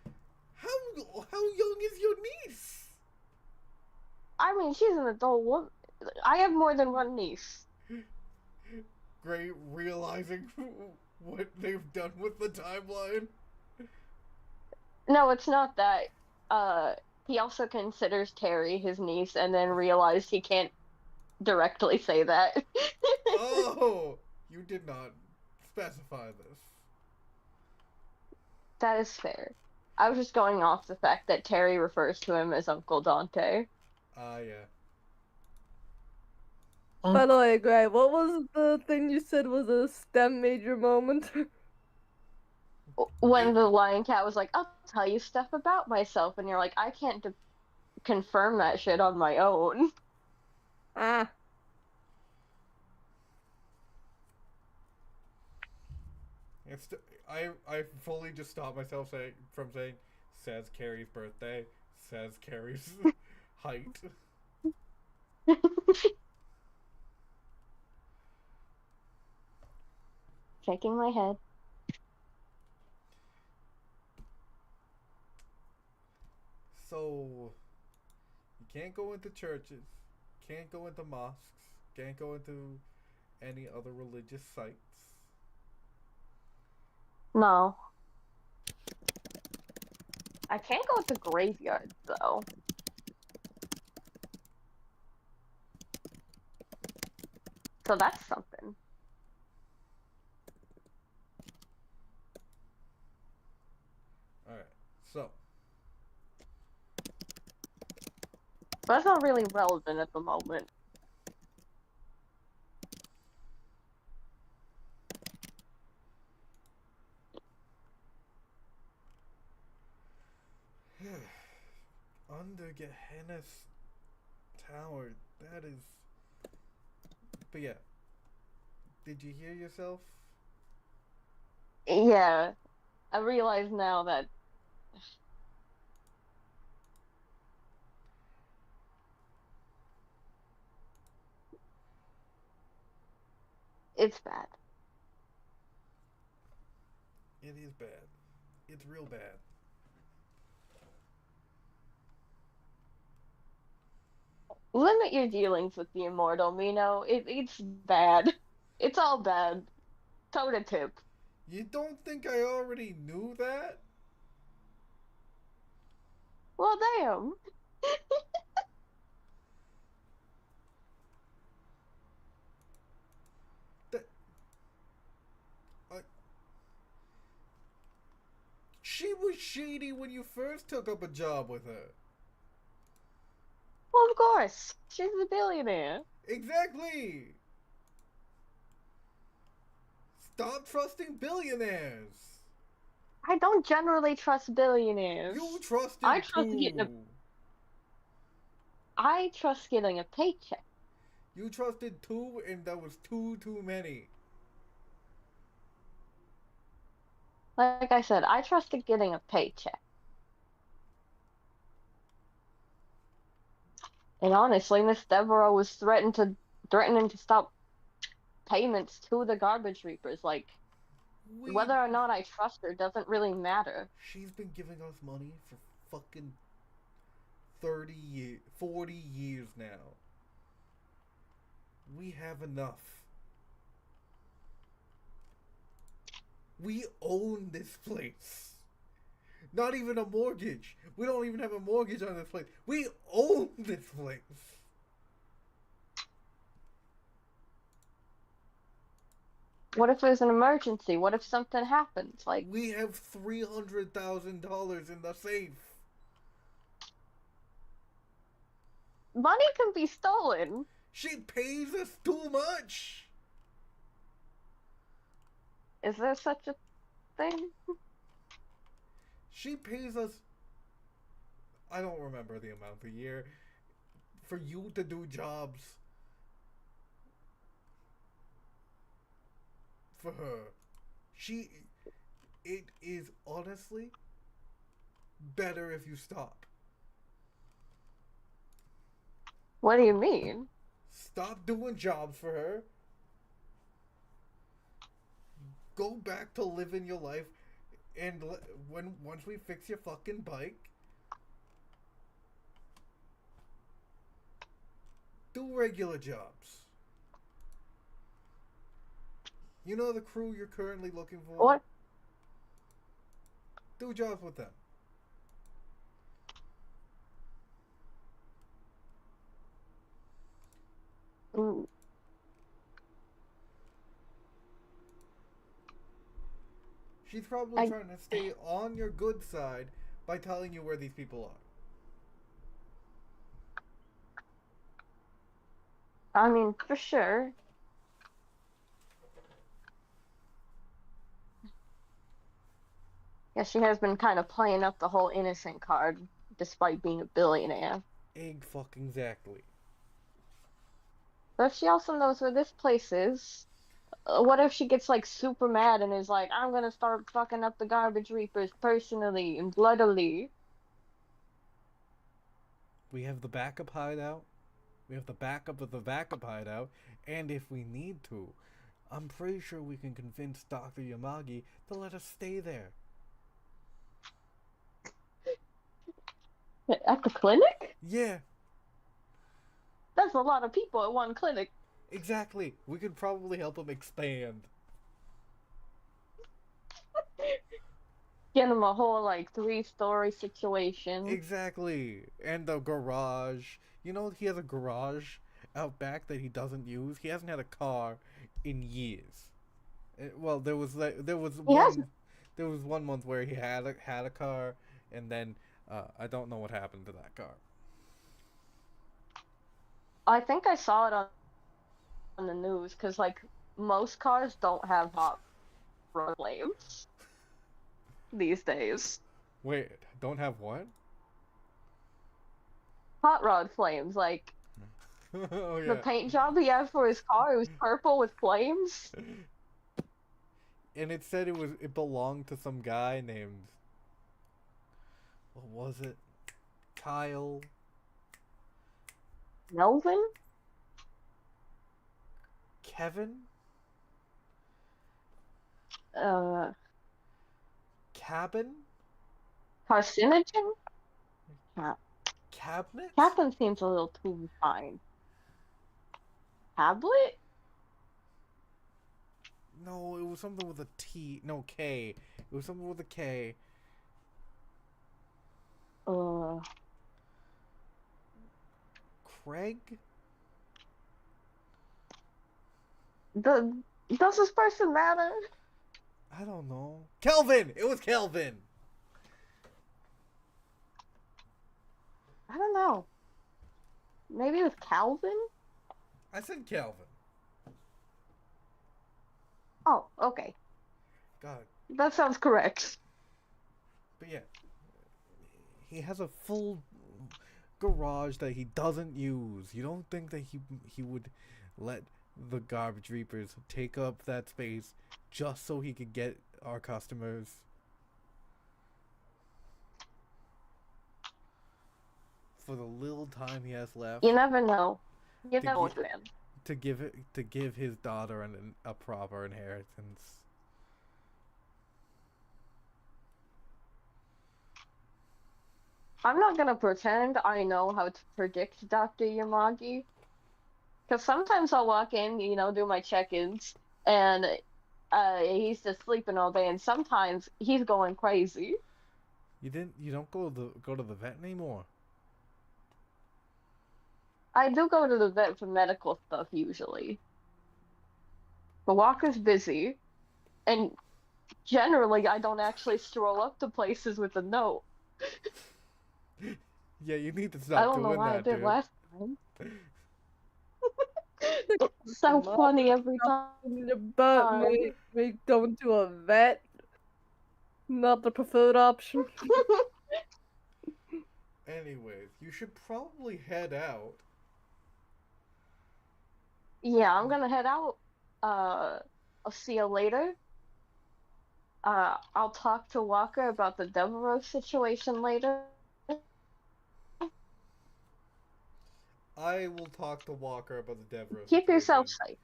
How young is your niece? I mean, she's an adult woman. I have more than one niece. Great, realizing what they've done with the timeline. No, it's not that. He also considers Terry his niece and then realized he can't directly say that. Oh, you did not specify this. That is fair. I was just going off the fact that Terry refers to him as Uncle Dante. Ah, yeah. By the way, Gray, what was the thing you said was a STEM major moment? When the lion cat was like, I'll tell you stuff about myself, and you're like, I can't confirm that shit on my own. Ah. I fully just stopped myself from saying, says Carrie's birthday, says Carrie's height. Shaking my head. So, you can't go into churches, can't go into mosques, can't go into any other religious sites. No. I can't go to graveyards, though. So that's something. Alright, so. That's not really relevant at the moment. Under Gehenna's tower, that is... But yeah. Did you hear yourself? Yeah. I realize now that it's bad. It is bad. It's real bad. Limit your dealings with the immortal, Mino. It's bad. It's all bad. Toe to tip. You don't think I already knew that? Well, damn. She was shady when you first took up a job with her. Well, of course. She's a billionaire. Exactly! Stop trusting billionaires! I don't generally trust billionaires. You trusted I trust two. I trust getting a paycheck. You trusted two, and that was too many. Like I said, I trusted getting a paycheck. And honestly, Miss Devereaux was threatening to stop payments to the garbage reapers. Like, whether or not I trust her doesn't really matter. She's been giving us money for fucking 30 years, 40 years now. We have enough. We own this place. Not even a mortgage. We don't even have a mortgage on this place. We own this place. What if there's an emergency? What if something happens? Like, We have $300,000 in the safe. money can be stolen. She pays us too much. Is there such a thing? She pays us, I don't remember the amount a year, for you to do jobs for her. It is honestly better if you stop. What do you mean? Stop doing jobs for her. Go back to living your life, and once we fix your fucking bike, do regular jobs. You know the crew you're currently looking for? What? Do jobs with them. Mm, She's probably I- trying to stay on your good side by telling you where these people are. I mean, for sure. Yeah, she has been kind of playing up the whole innocent card, despite being a billionaire. Egg fucking exactly. But she also knows where this place is. What if she gets like super mad and is like, I'm gonna start fucking up the garbage reapers personally and bloodily? We have the backup hideout. We have the backup of the backup hideout. And if we need to, I'm pretty sure we can convince Dr. Yamagi to let us stay there. At the clinic? Yeah, That's a lot of people at one clinic. exactly. We could probably help him expand. Get him a whole like 3-story situation. Exactly. And the garage. You know, he has a garage out back that he doesn't use. He hasn't had a car in years. Well, there was He has- one month where he had a car, and then I don't know what happened to that car. I think I saw it on the news because like most cars don't have hot rod flames these days. Wait, don't have what? Hot rod flames, like Oh the yeah. paint job he had for his car, it was purple with flames. And it said it belonged to some guy named, what was it? Kyle. Melvin? Kevin? Cabin? Carcinogen? Cabinet? Captain seems a little too fine. Tablet? No, it was something with a T. No, K. It was something with a K. Craig? Does this person matter? I don't know. Kelvin! It was Kelvin! I don't know. Maybe it was Calvin? I said Kelvin. Oh, okay. God. That sounds correct. But yeah. He has a full garage that he doesn't use. You don't think that he would let the garbage reapers take up that space just so he could get our customers? For the little time he has left, You never know. You To know, get- man. to give his daughter a proper inheritance. I'm not gonna pretend I know how to predict Dr. Yamagi. Because sometimes I'll walk in, do my check-ins, and he's just sleeping all day, and sometimes he's going crazy. You don't go to the vet anymore. I do go to the vet for medical stuff usually. But Walker's busy, and generally I don't actually stroll up to places with a note. Yeah, you need to I stop don't know doing why I that, did dude. last time. It's so funny every time. But me going to a vet, not the preferred option. Anyways, you should probably head out. Yeah, I'm gonna head out. I'll see you later. I'll talk to Walker about the Devereaux situation later. I will talk to Walker about the Devereaux Keep situation. yourself safe.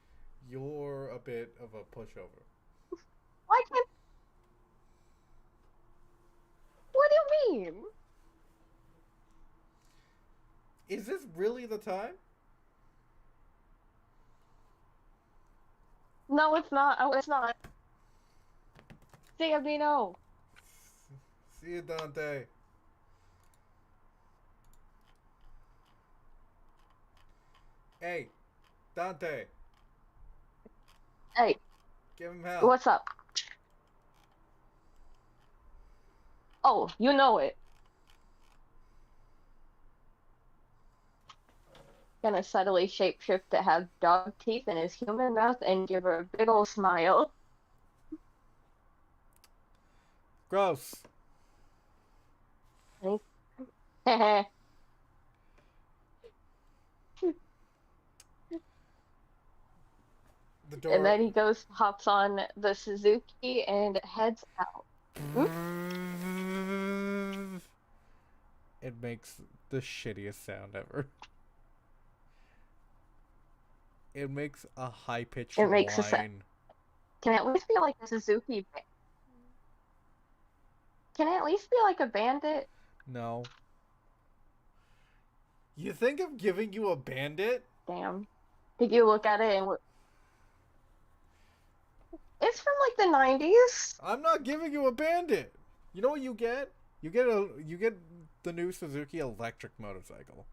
You're a bit of a pushover. Why can't? What do you mean? Is this really the time? No, it's not. Oh, it's not. See ya, Vino. See you, Dante. Hey, Dante. Hey, Give him hell. what's up? Oh, you know it. Gonna subtly shapeshift to have dog teeth in his human mouth and give her a big ol' smile. Gross. Heh. The door. And then he hops on the Suzuki and heads out. It makes the shittiest sound ever. It makes a high-pitched It makes a whine. Can it at least be like a Suzuki? Can it at least be like a Bandit? No. You think of giving you a Bandit? Damn. Did you look at it and it's from like the 90s. I'm not giving you a Bandit. You know what you get? You get the new Suzuki electric motorcycle.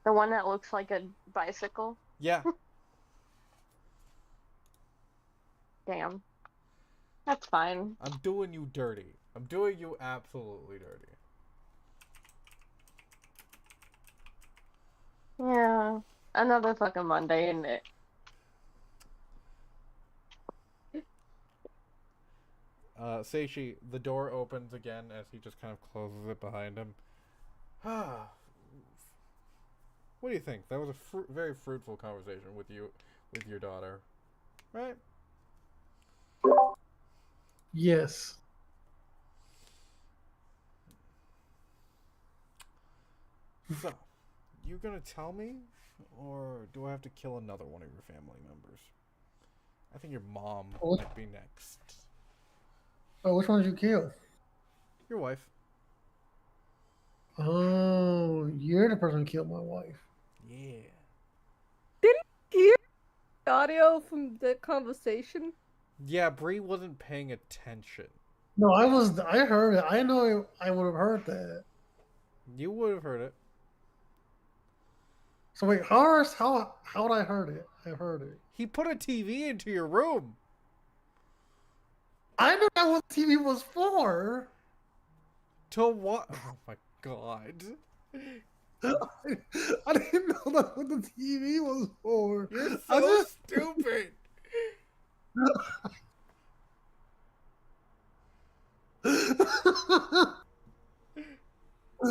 The one that looks like a bicycle. Yeah. Damn. That's fine. I'm doing you dirty. I'm doing you absolutely dirty. Yeah. Another fucking Monday, isn't it? Seishi, the door opens again as he just kind of closes it behind him. What do you think? That was a very fruitful conversation with your daughter, right? Yes. So, you gonna tell me, or do I have to kill another one of your family members? I think your mom Oh. might be next. Oh, which one did you kill? Your wife. Oh, you're the person who killed my wife. Yeah. Hear the audio from the conversation? Yeah, Bree wasn't paying attention. No, I was. I heard it. I know I would have heard that. You would have heard it. So wait, how would I heard it? I heard it. He put a TV into your room. I knew that what TV was for. To what? Oh my god. I didn't know that's what the TV was for. You're I so just- stupid. Do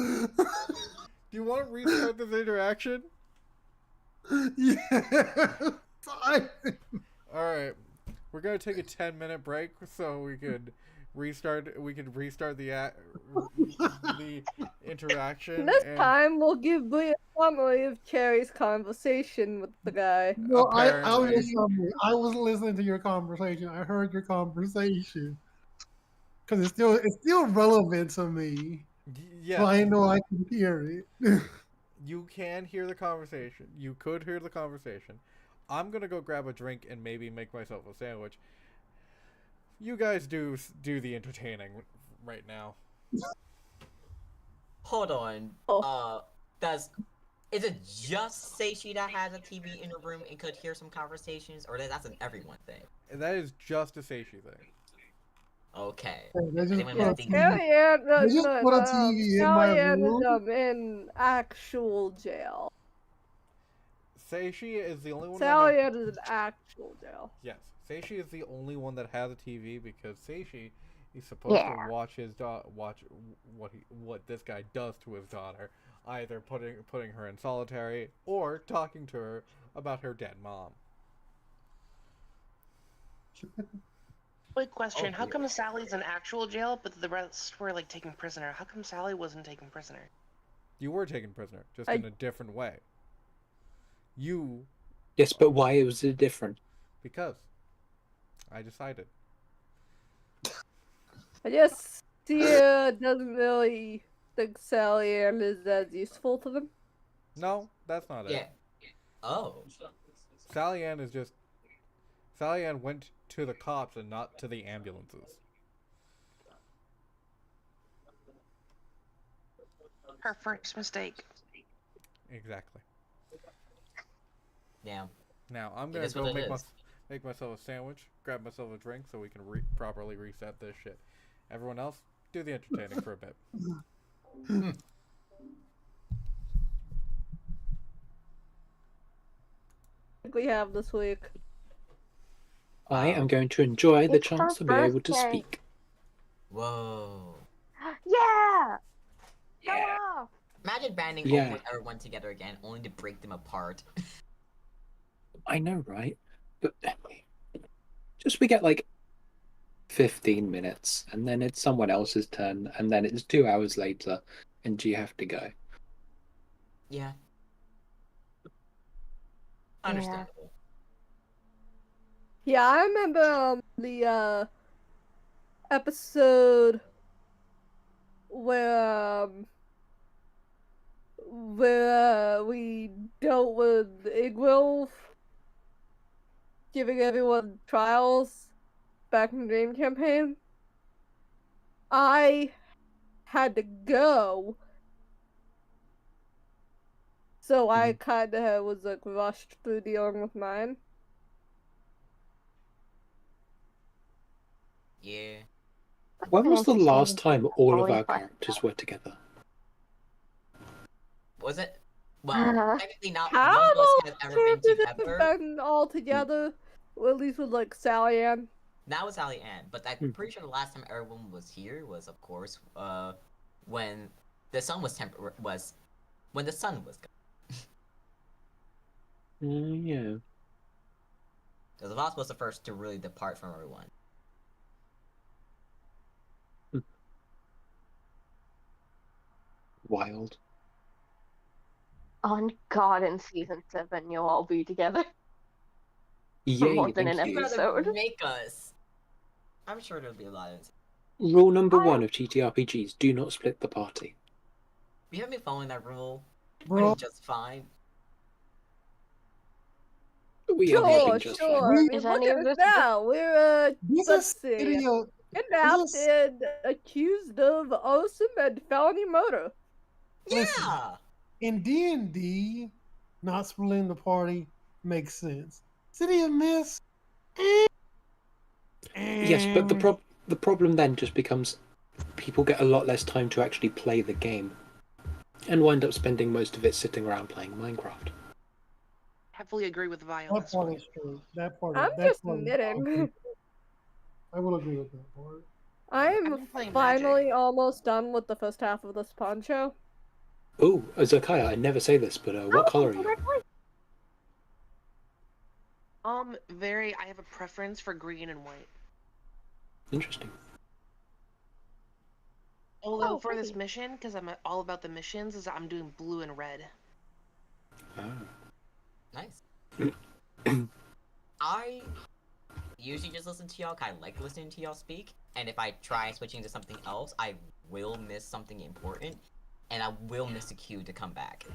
you want to restart this interaction? Yeah. Alright. We're gonna take a 10-minute break so we could restart the interaction. This and time we'll give Bree a summary of Cherry's conversation with the guy. No, I Apparently. was listening to your conversation. I heard your conversation because it's still relevant to me. Yeah. So I know I can hear it. You can hear the conversation. You could hear the conversation. I'm gonna go grab a drink and maybe make myself a sandwich. You guys do the entertaining right now. Hold on. Oh. Is it just Seishi that has a TV in her room and could hear some conversations, or that's an everyone thing? And that is just a Seishi thing. Okay. They just Anyone put a with a TV Kellyanne, They just put a TV in my room. is in actual jail. Seishi is the only one. Kellyanne is in actual jail. Yes, Seishi is the only one that has a TV because Seishi is supposed to watch his watch what this guy does to his daughter, either putting her in solitary or talking to her about her dead mom. Quick question: Oh, how dear. come Sally's in actual jail, but the rest were like taken prisoner? How come Sally wasn't taken prisoner? You were taken prisoner, just I- in a different way. You, Yes, but why was it different? because I decided. I guess Tia doesn't really think Kellyanne is as useful to them. No, that's not Yeah. it. Oh. Sally Ann went to the cops and not to the ambulances. Her first mistake. Exactly. Yeah. Now I'm It gonna is go what it is. make myself a sandwich, grab myself a drink, so we can properly reset this shit. Everyone else, do the entertaining for a bit. We have this week. I am going to enjoy the It's her chance to be able to birthday. speak. Whoa. Yeah! Go Yeah. off! Imagine banding Yeah. almost everyone together again, only to break them apart. I know, right? But just we get like 15 minutes, and then it's someone else's turn, and then it's 2 hours later, and you have to go. Yeah. Understandable. Yeah, I remember the episode where we dealt with Igwilf giving everyone trials back in the Dream campaign. I had to go, so I kinda was like rushed through dealing with mine. Yeah. When was the Fantasy last time all of Totally our fine. characters were together? Was it? Well, technically not How none of us long has ever been characters have together. been all together? Well, at least with like Sally Ann. That was Sally Ann, but I'm pretty sure the last time everyone was here was, of course, when the sun was when the sun was gone. Yeah. Because Voss was the first to really depart from everyone. Wild. On God, in season 7, you'll all be together. Yay, more than thank an you. episode. Make us. I'm sure there'll be a lot of. Rule number 1 of TTRPGs, do not split the party. We haven't been following that rule. Bro. We're doing just fine. We are Sure, doing just sure. fine. I mean, Is look any at of us this now. We're This let's is see, video. kidnapped and accused of arson and felony murder. Listen. Yeah. In D&D, not splitting the party makes sense. City of Mist. Yes, but the problem then just becomes people get a lot less time to actually play the game and wind up spending most of it sitting around playing Minecraft. Heavily agree with Vi on That this part one. is true. That part. I'm that just part is knitting. true. I will agree with that part. I I've am been playing finally Magic. almost done with the first half of this poncho. Oh, Zakaya, I never say this, but what color are you? I have a preference for green and white. Interesting. Although Oh, for this pretty. mission, because I'm all about the missions, is I'm doing blue and red. Oh. Nice. I usually just listen to y'all 'cause I like listening to y'all speak, and if I try switching to something else, I will miss something important, and I will miss a cue to come back.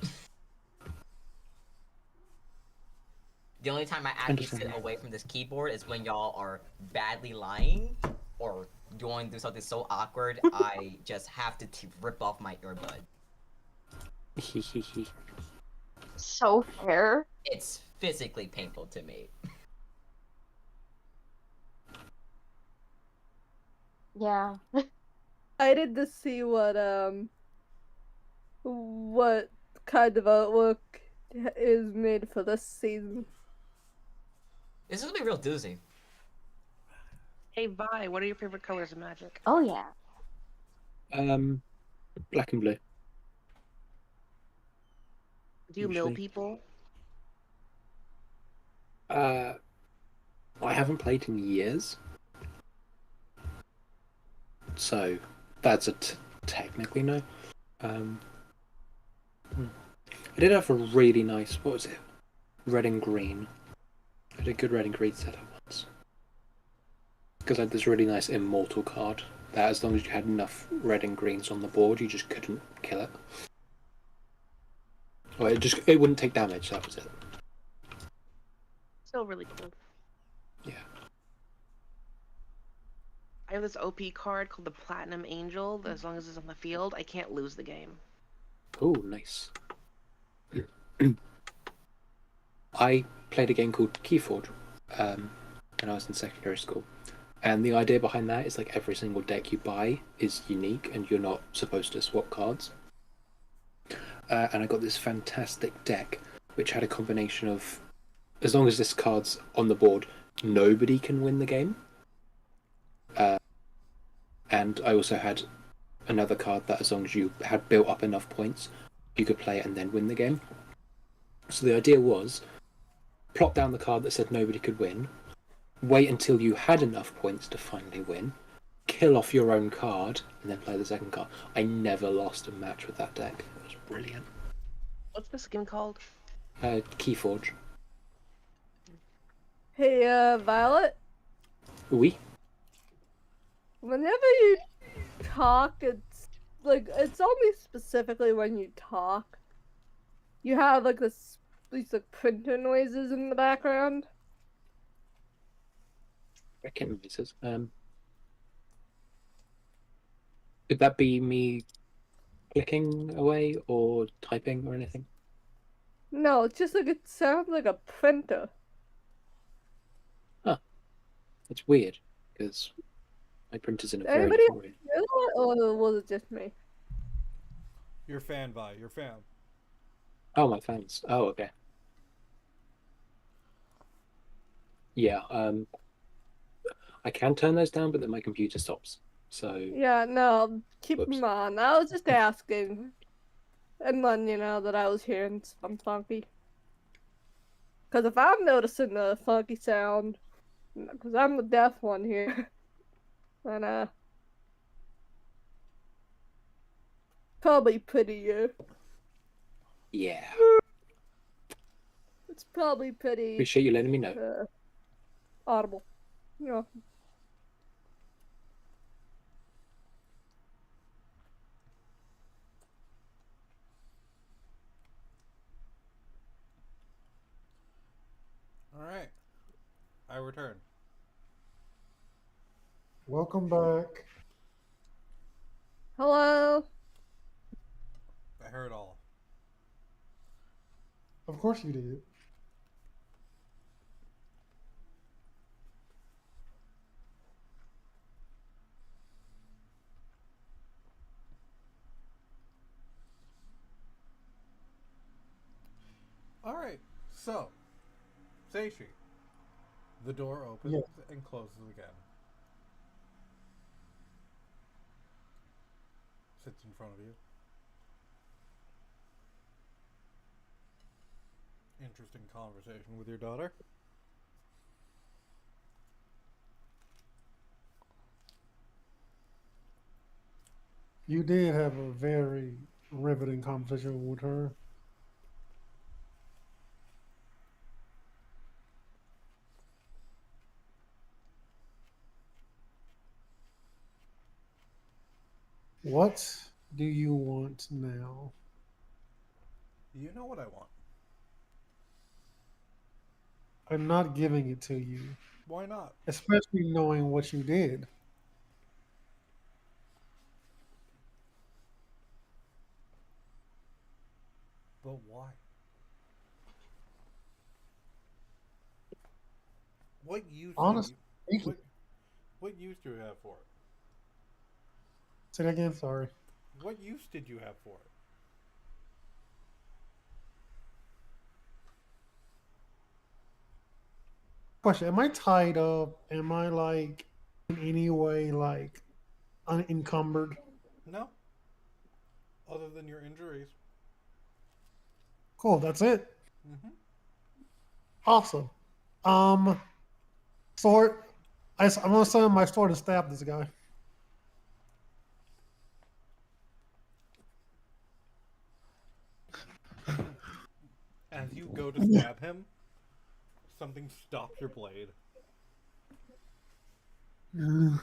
The only time I actually sit Understand. away from this keyboard is when y'all are badly lying or going through something so awkward, I just have to rip off my earbud. So fair. It's physically painful to me. Yeah. I did to see what kind of artwork is made for this season. This is gonna be real doozy. Hey, Vi, what are your favorite colors of Magic? Oh yeah. Black and blue. Do you mill Usually. people? I haven't played in years, so that's a technically no. I did have a really nice, what was it? Red and green. I had a good red and green setup once. Because I had this really nice immortal card that as long as you had enough red and greens on the board, you just couldn't kill it. Or it wouldn't take damage, that was it. Still really cool. Yeah. I have this OP card called the Platinum Angel. That as long as it's on the field, I can't lose the game. Oh, nice. I played a game called Keyforge when I was in secondary school. And the idea behind that is like every single deck you buy is unique and you're not supposed to swap cards. And I got this fantastic deck which had a combination of, as long as this card's on the board, nobody can win the game. And I also had another card that as long as you had built up enough points, you could play it and then win the game. So the idea was, plop down the card that said nobody could win, wait until you had enough points to finally win, kill off your own card, and then play the second card. I never lost a match with that deck. It was brilliant. What's this game called? Keyforge. Hey, Violet, Oui. whenever you talk, it's only specifically when you talk. You have like these like printer noises in the background. Reckon noises. Could that be me clicking away or typing or anything? No, it's just like it sounds like a printer. It's weird because my printer's in a very Anybody different room. hear that, or was it just me? Your fan, Vi. Your fan. Oh, my fans. Oh, okay. Yeah. I can turn those down, but then my computer stops. So Yeah, no, keep Whoops. them on. I was just asking. And then, you know, that I was hearing some funky. Because if I'm noticing the funky sound, because I'm the deaf one here, then, probably pretty, yeah. it's probably pretty, Appreciate you letting me know. audible. You know. Alright. I return. Welcome back. Hello? I heard all. Of course you did. Alright. So, Seishi. The door opens Yes. and closes again. Sits in front of you. Interesting conversation with your daughter. You did have a very riveting conversation with her. What do you want now? You know what I want. I'm not giving it to you, Why not? especially knowing what you did. But why? What use Honestly, what use do you have for it? say that again. Sorry. What use did you have for it? Question: am I tied up? Am I like in any way like unencumbered? No. Other than your injuries. Cool. That's it. Mm-hmm. Awesome. Sword. I'm gonna summon my sword to stab this guy. As you go to stab him, something stops your blade. Did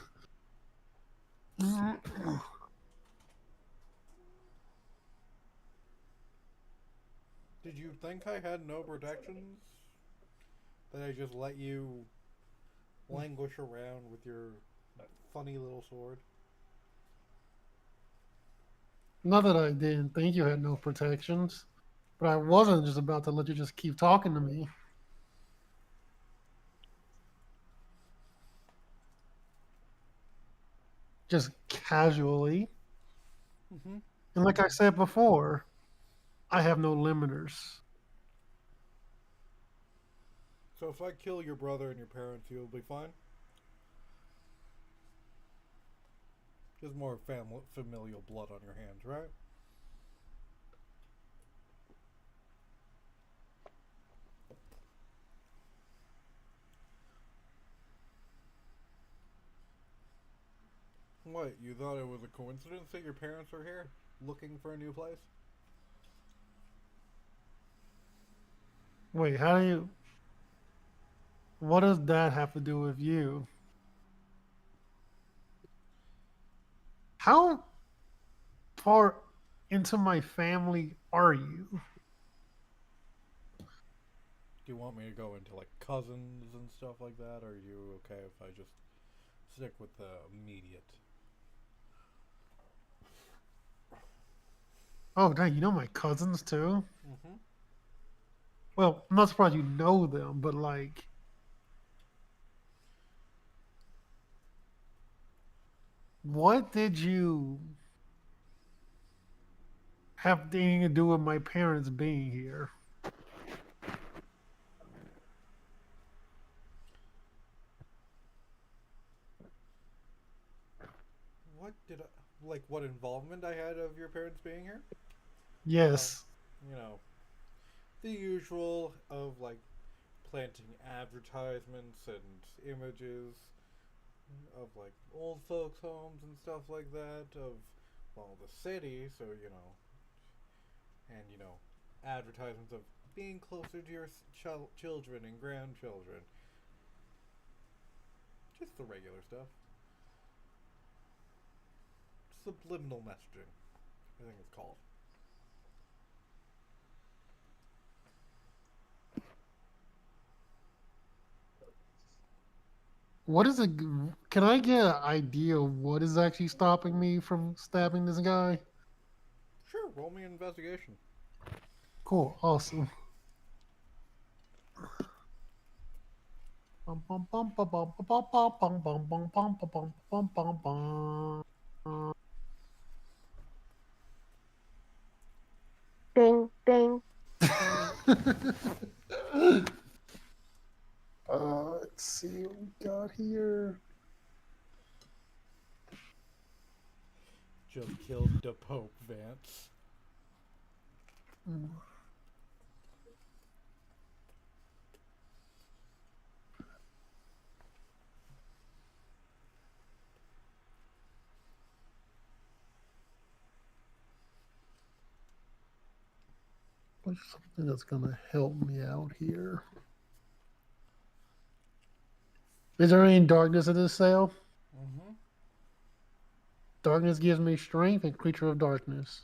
you think I had no protections? That I just let you languish around with your funny little sword? Not that I didn't think you had no protections, but I wasn't just about to let you just keep talking to me. Just casually. Mm-hmm. And like I said before, I have no limiters. So if I kill your brother and your parents, you'll be fine? There's more familial blood on your hands, right? What, you thought it was a coincidence that your parents are here? Looking for a new place? Wait, how do you... What does that have to do with you? How far into my family are you? Do you want me to go into like cousins and stuff like that? Or are you okay if I just stick with the immediate? Oh, dang, you know my cousins too? Mm-hmm. Well, I'm not surprised you know them, but like... What did you have anything to do with my parents being here? What did I... Like, what involvement I had of your parents being here? Yes. You know, the usual of like planting advertisements and images of like old folks' homes and stuff like that, of, well, the city, so, you know, and, you know, advertisements of being closer to your children and grandchildren. Just the regular stuff. Subliminal messaging, I think it's called. What is it? Can I get an idea of what is actually stopping me from stabbing this guy? Sure, roll me an investigation. Cool, awesome. Bum, bum, bum, bum, bum, bum, bum, bum, bum, bum, bum, bum, bum, bum, bum. Ding, ding. Let's see what we got here. Just killed the Pope, Vance. What's something that's gonna help me out here? Is there any darkness in this cell? Mm-hmm. Darkness gives me strength and creature of darkness.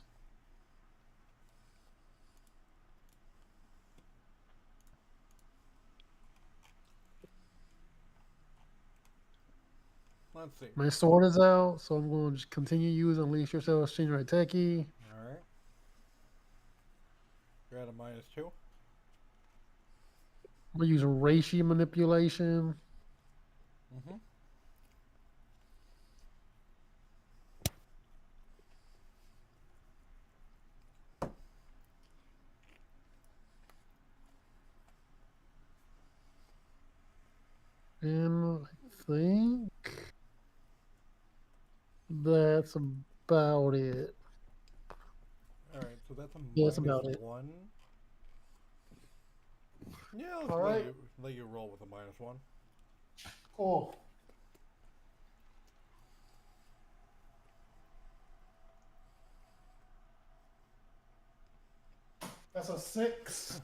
Let's see. My sword is out, so I'm going to just continue using Unleash Yourself, Shinrai Teki. Alright. You're at a -2. I'm going to use Reishi Manipulation. Mm-hmm. And I think that's about it. Alright, so that's a Yeah, that's about it. -1. Yeah, let's Alright. let you roll with a -1. Cool. That's a 6.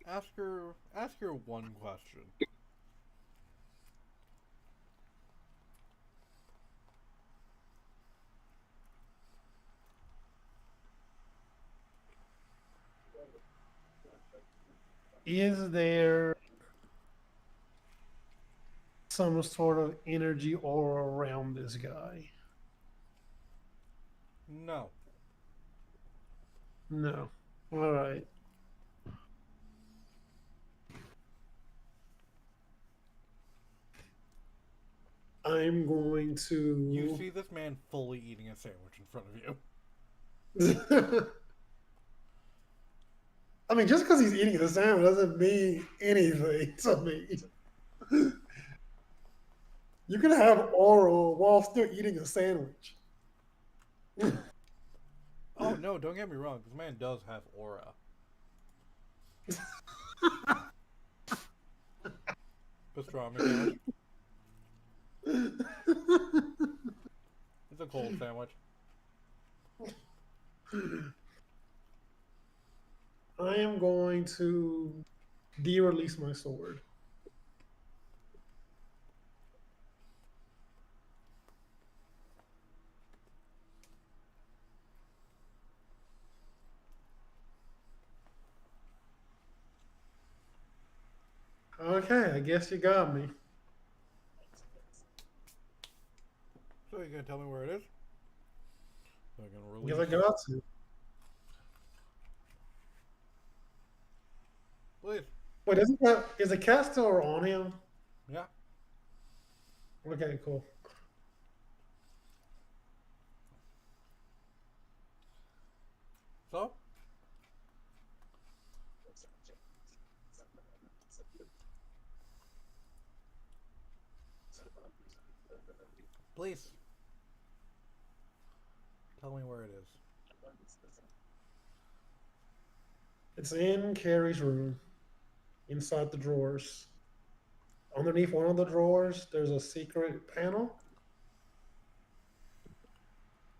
Ask her one question. Is there some sort of energy aura around this guy? No. No. All right. I'm going to. You see this man fully eating a sandwich in front of you. I mean, just because he's eating a sandwich doesn't mean anything to me. You can have oral while still eating a sandwich. Oh no, don't get me wrong, this man does have aura. Pastrami sandwich. It's a cold sandwich. I am going to de-release my sword. Okay, I guess you got me. So you gonna tell me where it is? So I can release. Guess I got to. Please. Wait, is the cat still on him? Yeah. Okay, cool. So? Please. Tell me where it is. It's in Carrie's room, inside the drawers. Underneath one of the drawers, there's a secret panel.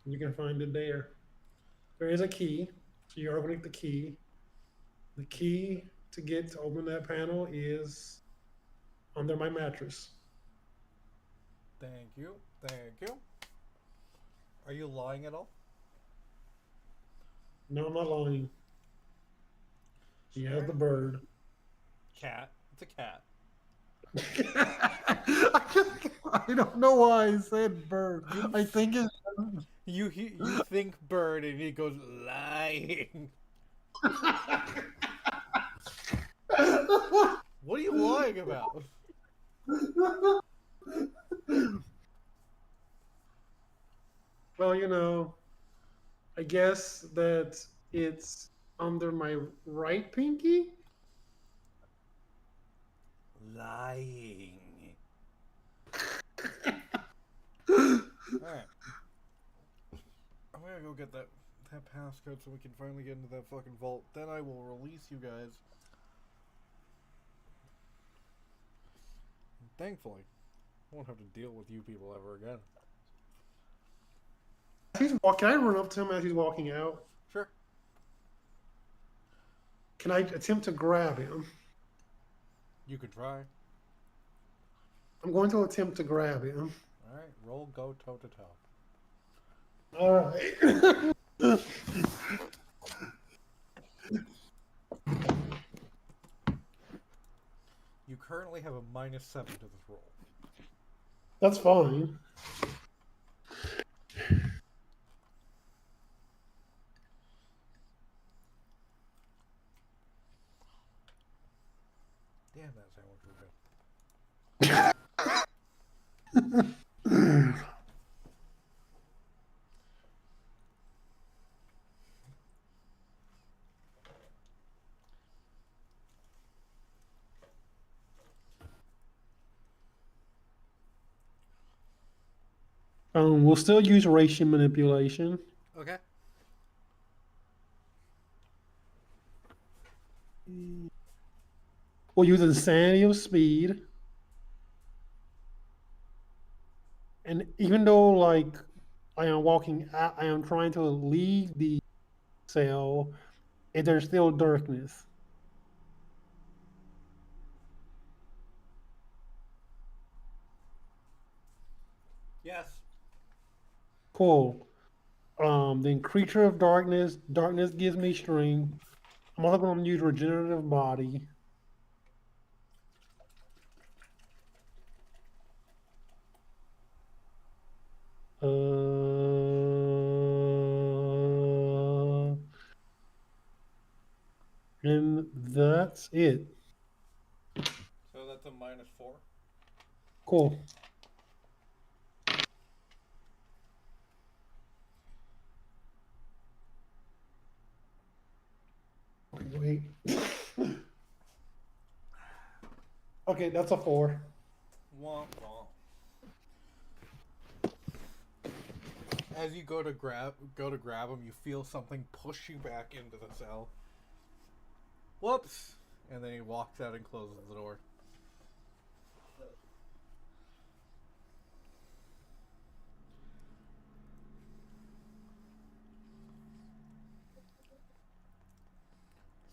You can find it there. There is a key, so you open the key. The key to open that panel is under my mattress. Thank you. Thank you. Are you lying at all? No, I'm not lying. You have the bird. Cat. It's a cat. I don't know why I said bird. I think it's. You think bird and he goes lying. What are you lying about? Well, you know, I guess that it's under my right pinky. Lying. Alright. I'm gonna go get that passcode so we can finally get into that fucking vault. Then I will release you guys. And thankfully, I won't have to deal with you people ever again. Can I run up to him as he's walking out? Sure. Can I attempt to grab him? You could try. I'm going to attempt to grab him. Alright, roll go toe to toe. All right. You currently have a -7 to this roll. That's fine. Damn, that sandwich was good. We'll still use ration manipulation. Okay. We'll use insanity of speed. And even though, like, I am walking out, I am trying to leave the cell, and there's still darkness. Yes. Cool. Then creature of darkness. Darkness gives me strength. I'm also going to use regenerative body. And that's it. So that's a -4. Cool. Wait. Okay, that's a 4. Womp womp. As you go to grab him, you feel something push you back into the cell. Whoops! And then he walks out and closes the door.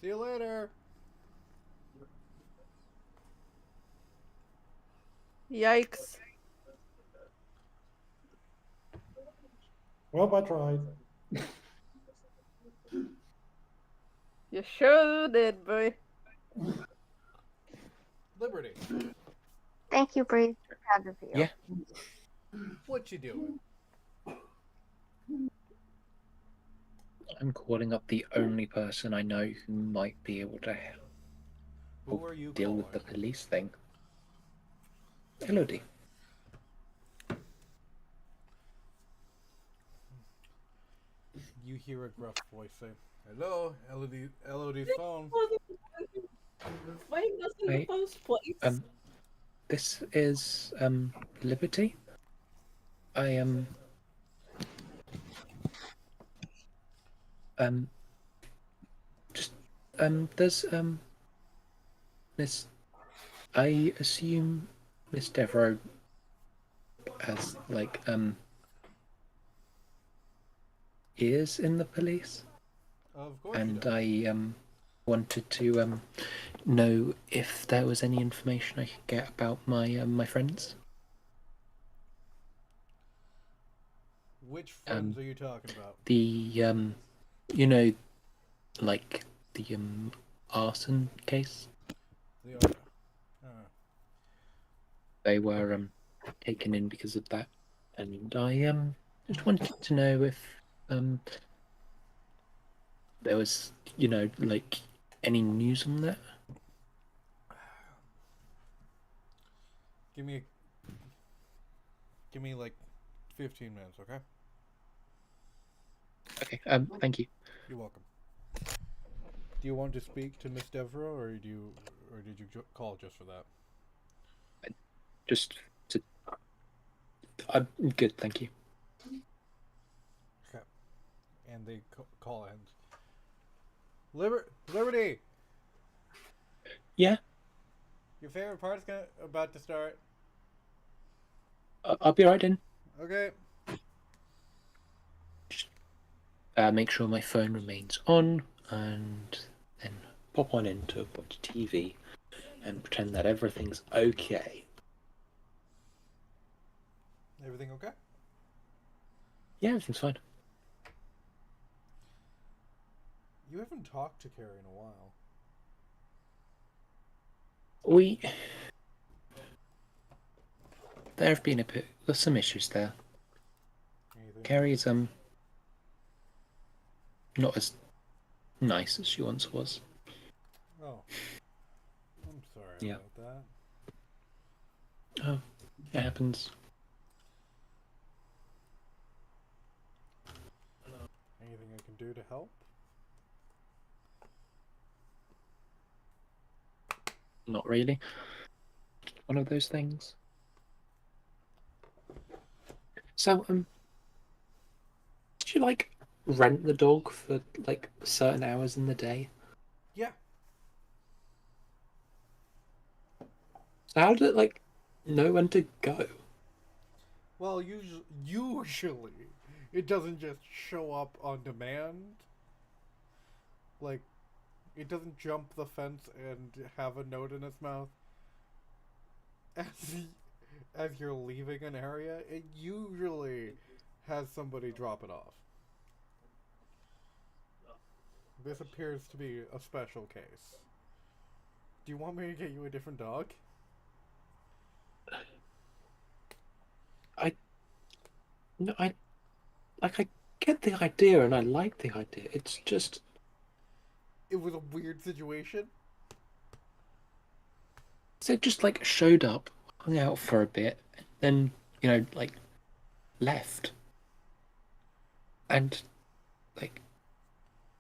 See you later. Yikes. Well, I tried. You sure did, boy. Liberty, Thank you, Bree. Proud of you. Yeah. what you doing? I'm calling up the only person I know who might be able to help Who are you deal calling? with the police thing. Elodie. You hear a gruff voice say, "Hello, Elodie's phone." Find us in Wait, the first place. This is Liberty. I am just there's Miss, I assume Miss Devereaux has like ears in the police, Of course and you do. I wanted to know if there was any information I could get about my friends. Which friends are you talking about? The you know, like the arson case. The They were taken in because of that, and I just wanted to know if there was, you know, like any news on that. Give me like 15 minutes, okay? Okay. Thank you. You're welcome. Do you want to speak to Miss Devereaux, or did you call just for that? Just to. I'm good, thank you. Okay. And they call in. Liberty. Yeah. Your favorite part's about to start. I'll be right in. Okay. Just make sure my phone remains on, and then pop on in to watch TV and pretend that everything's okay. Everything okay? Yeah, everything's fine. You haven't talked to Carrie in a while. there have been there's some issues there. Anything? Carrie's not as nice as she once was. Oh. I'm sorry Yeah. about that. Oh, it happens. Anything I can do to help? Not really. One of those things. So, did you like rent the dog for like certain hours in the day? Yeah. So how did it like know when to go? Well, usually it doesn't just show up on demand. Like, it doesn't jump the fence and have a note in its mouth as you're leaving an area. It usually has somebody drop it off. This appears to be a special case. Do you want me to get you a different dog? No, I get the idea and I like the idea. It's just It was a weird situation. it just like showed up, hung out for a bit, then like left. And like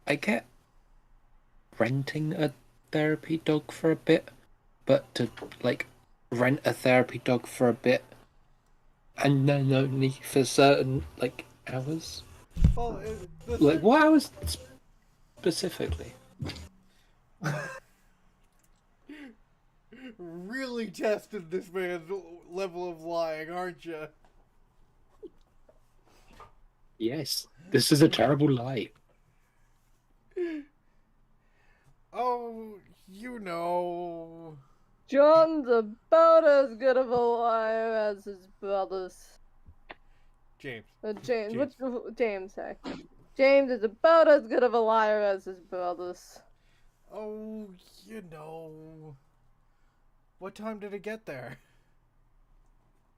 I get renting a therapy dog for a bit, but to like rent a therapy dog for a bit and then only for certain like hours. Well, Like what hours specifically? really tested this man's level of lying, aren't you? Yes, this is a terrible lie. Oh, you know. John's about as good of a liar as his brothers. James. James. James. James, sorry. James is about as good of a liar as his brothers. Oh, you know. What time did it get there?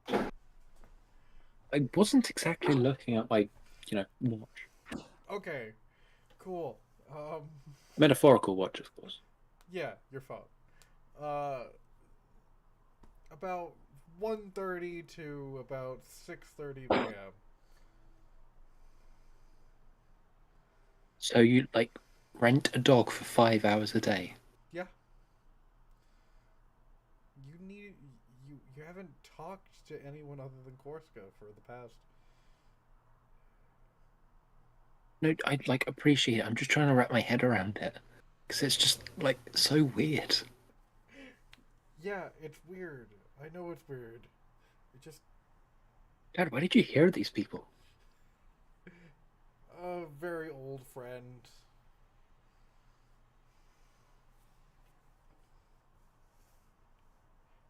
I wasn't exactly looking at my, watch. Okay, cool. Metaphorical watch, of course. Yeah, your phone. About 1:30 to about 6:30 p.m. So you like rent a dog for 5 hours a day? Yeah. You haven't talked to anyone other than Korska for the past. No, I like appreciate it. I'm just trying to wrap my head around it because it's just like so weird. Yeah, it's weird. I know it's weird. It just Dad, why did you hear these people? a very old friend.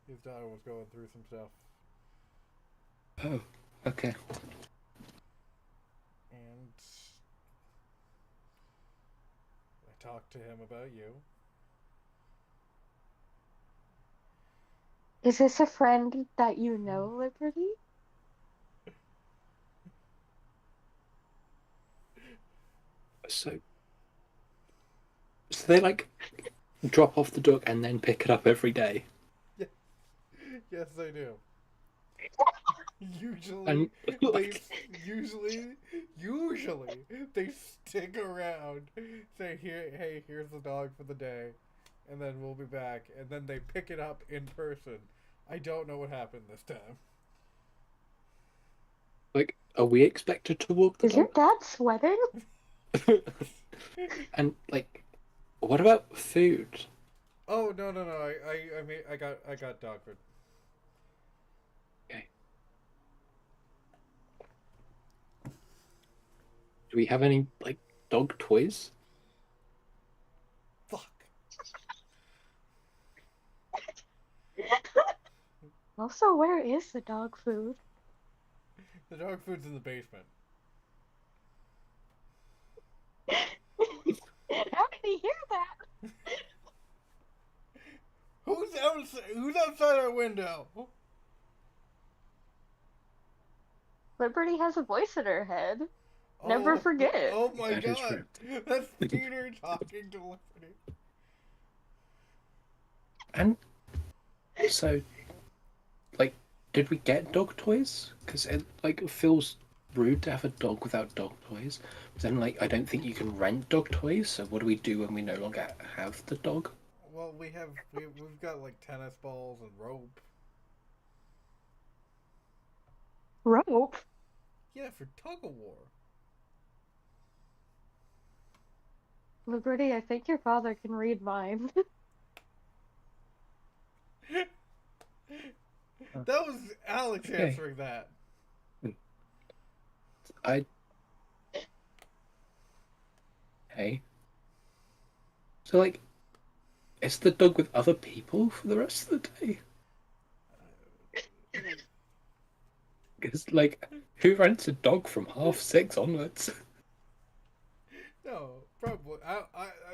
His daughter was going through some stuff, Oh, okay. and I talked to him about you. Is this a friend that you know, Liberty? So they like drop off the dog and then pick it up every day. Yes, they do. Usually, And usually they stick around, say, hey, here's the dog for the day, and then we'll be back, and then they pick it up in person. I don't know what happened this time. like, are we expected to walk the Is your dog? dad sweating? And like, what about food? Oh no! I got dog food. Okay. Do we have any like dog toys? Fuck. Also, where is the dog food? The dog food's in the basement. How can he hear that? Who's outside our window? Liberty has a voice in her head. Never forget. Oh my That is god. That's Peter talking to Liberty. And so, like, did we get dog toys? Because it like feels rude to have a dog without dog toys. But then, like, I don't think you can rent dog toys. So what do we do when we no longer have the dog? Well, we've got like tennis balls and rope. Rope? Yeah, for tug of war. Liberty, I think your father can read minds. That was Alex Okay. answering that. Hey. So, like, is the dog with other people for the rest of the day? Because, like, who rents a dog from 6:30 onwards? No, probably.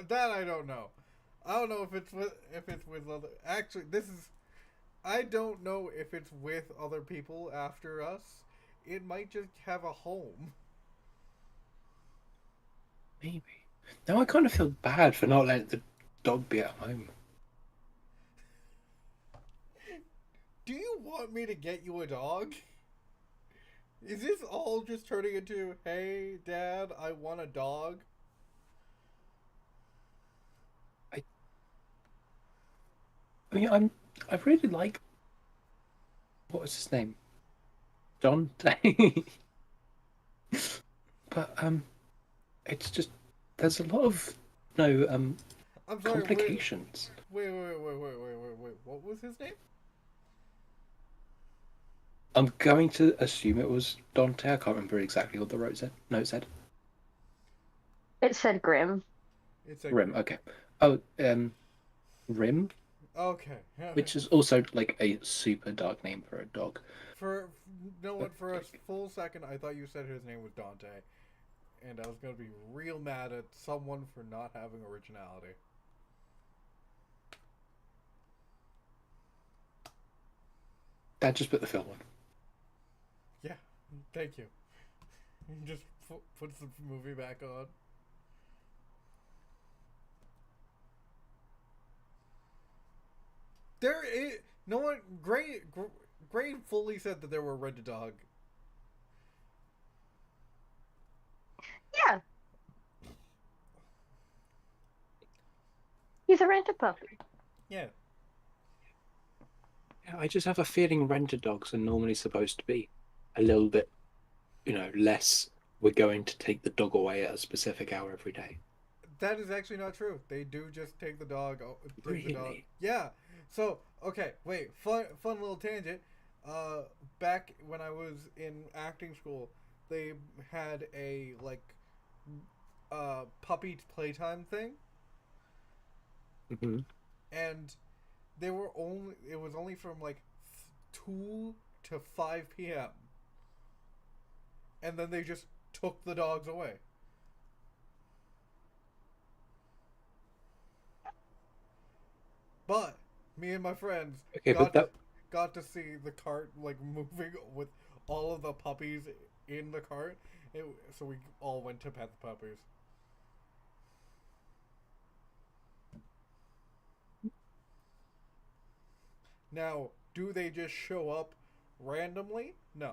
That I don't know. I don't know if it's with other. Actually, I don't know if it's with other people after us. It might just have a home. Maybe. Now I kind of feel bad for not letting the dog be at home. Do you want me to get you a dog? Is this all just turning into, hey, Dad, I want a dog? I mean, I really like. What was his name? Dante. But it's just there's a lot of I'm sorry. complications. Wait. What was his name? I'm going to assume it was Dante. I can't remember exactly what the note said. It said Grim. It's a Rim. Okay. Oh, Rim, Okay. which is also like a super dark name for a dog. For a full second, I thought you said his name was Dante, and I was gonna be real mad at someone for not having originality. Dad just put the film on. Yeah, thank you. Just puts the movie back on. There is no one. Gray fully said that there were rented dog. Yeah. He's a rented puppy. Yeah. Yeah, I just have a feeling rented dogs are normally supposed to be a little bit, less. We're going to take the dog away at a specific hour every day. That is actually not true. They do just take the dog. Take the dog. Really? Yeah. So okay, wait. Fun little tangent. Back when I was in acting school, they had a puppy playtime thing, Mm-hmm. and it was only from 2 to 5 p.m. and then they just took the dogs away. But me and my friends Okay, got to see the cart moving with all of the puppies in the cart. So we all went to pet the puppies. Now, do they just show up randomly? No.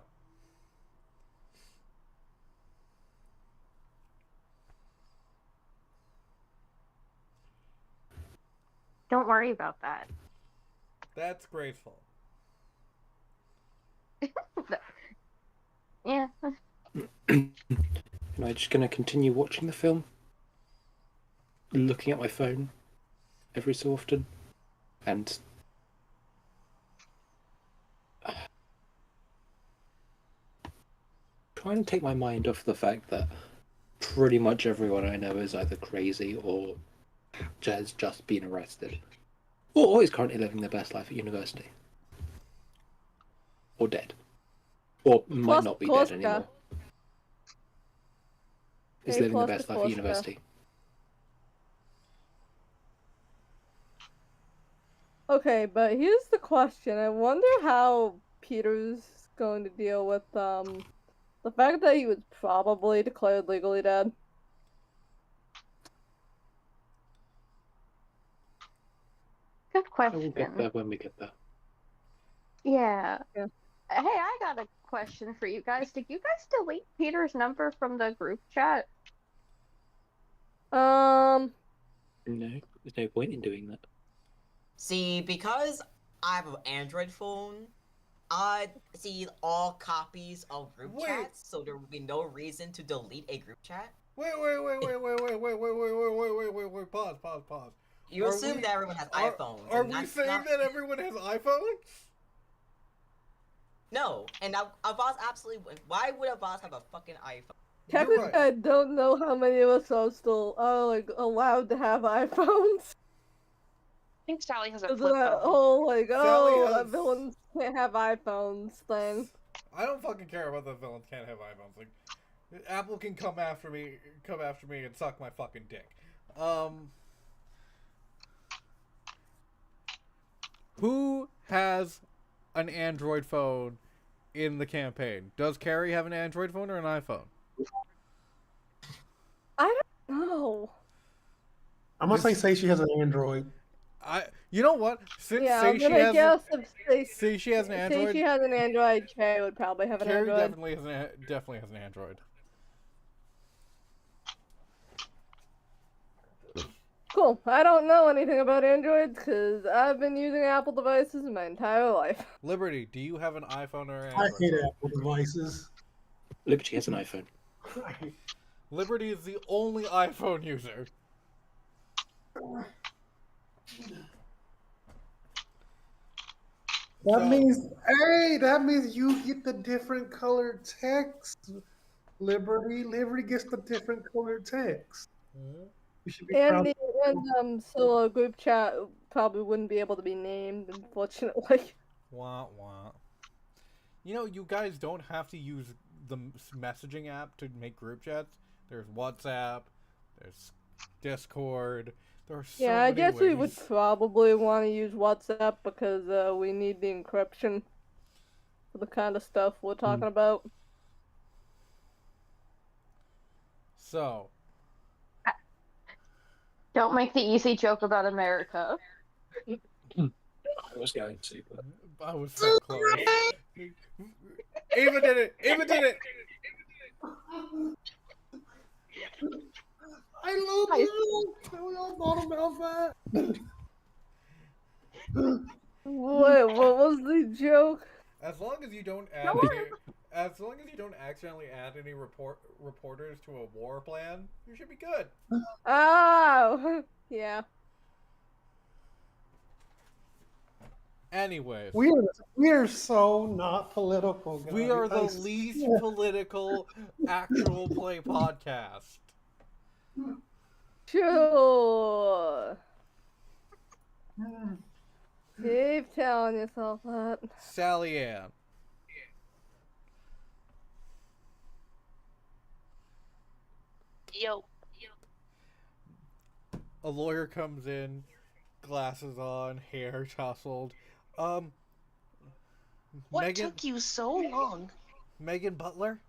Don't worry about that. That's graceful. Yeah. Am I just going to continue watching the film? Looking at my phone every so often? And trying to take my mind off the fact that pretty much everyone I know is either crazy or has just been arrested. Or is currently living their best life at university. Or dead. Or might not be dead anymore. Is Very living their close best to life at Polska. university. Okay, but here's the question. I wonder how Peter's going to deal with The fact that he was probably declared legally dead. Good I will get question. there when we get there. Yeah. Yeah. Hey, I got a question for you guys. Did you guys delete Peter's number from the group chat? No, there's no point in doing that. See, because I have an Android phone, I see all copies of group Wait. chats, so there would be no reason to delete a group chat. Wait, pause. You Are assume we- that everyone has Are, iPhones. are and we that's saying not... that everyone has iPhones? No, and Avaz absolutely... Why would Avaz have a fucking iPhone? You're Technically, right. I don't know how many of us are still like allowed to have iPhones. I think Sally has a Because flip of that phone. whole like, Sally oh, has- villains can't have iPhones thing. I don't fucking care about the villains can't have iPhones. Like, Apple can come after me and suck my fucking dick. Who has an Android phone in the campaign? Does Carrie have an Android phone or an iPhone? No. I'm gonna say she has an Android. You know what? Since Yeah, say I'm she gonna has guess if they say she has an say Android, she has an Android, Carrie would probably have an Carrie Android. definitely has an Android. Cool. I don't know anything about Androids because I've been using Apple devices my entire life. Liberty, do you have an iPhone or an I Android? hate phone? Apple devices. Liberty has an iPhone. Liberty is the only iPhone user. That So- means, hey, that means you get the different colored text. Liberty gets the different colored text. You should be proud. So a group chat probably wouldn't be able to be named, unfortunately. Wah wah. You know, you guys don't have to use the messaging app to make group chats. There's WhatsApp, there's Discord. There are so Yeah, I many guess we would ways. probably want to use WhatsApp because we need the encryption for the kind of stuff we're talking about. So, Don't make the easy joke about America. I was going to, but I was so close. Ava did it! Ava did it! I love you. We all thought about that. What was the joke? As long as you don't add No any, as long as you don't accidentally add any reporters to a war plan, you should be good. Oh, yeah. Anyways, We are so not political. Guys. we are the I least swear. political actual play podcast. Sure. Keep telling yourself that. Sally Ann. Yo. A lawyer comes in, glasses on, hair tousled. What Megan took you so long? Megan Butler?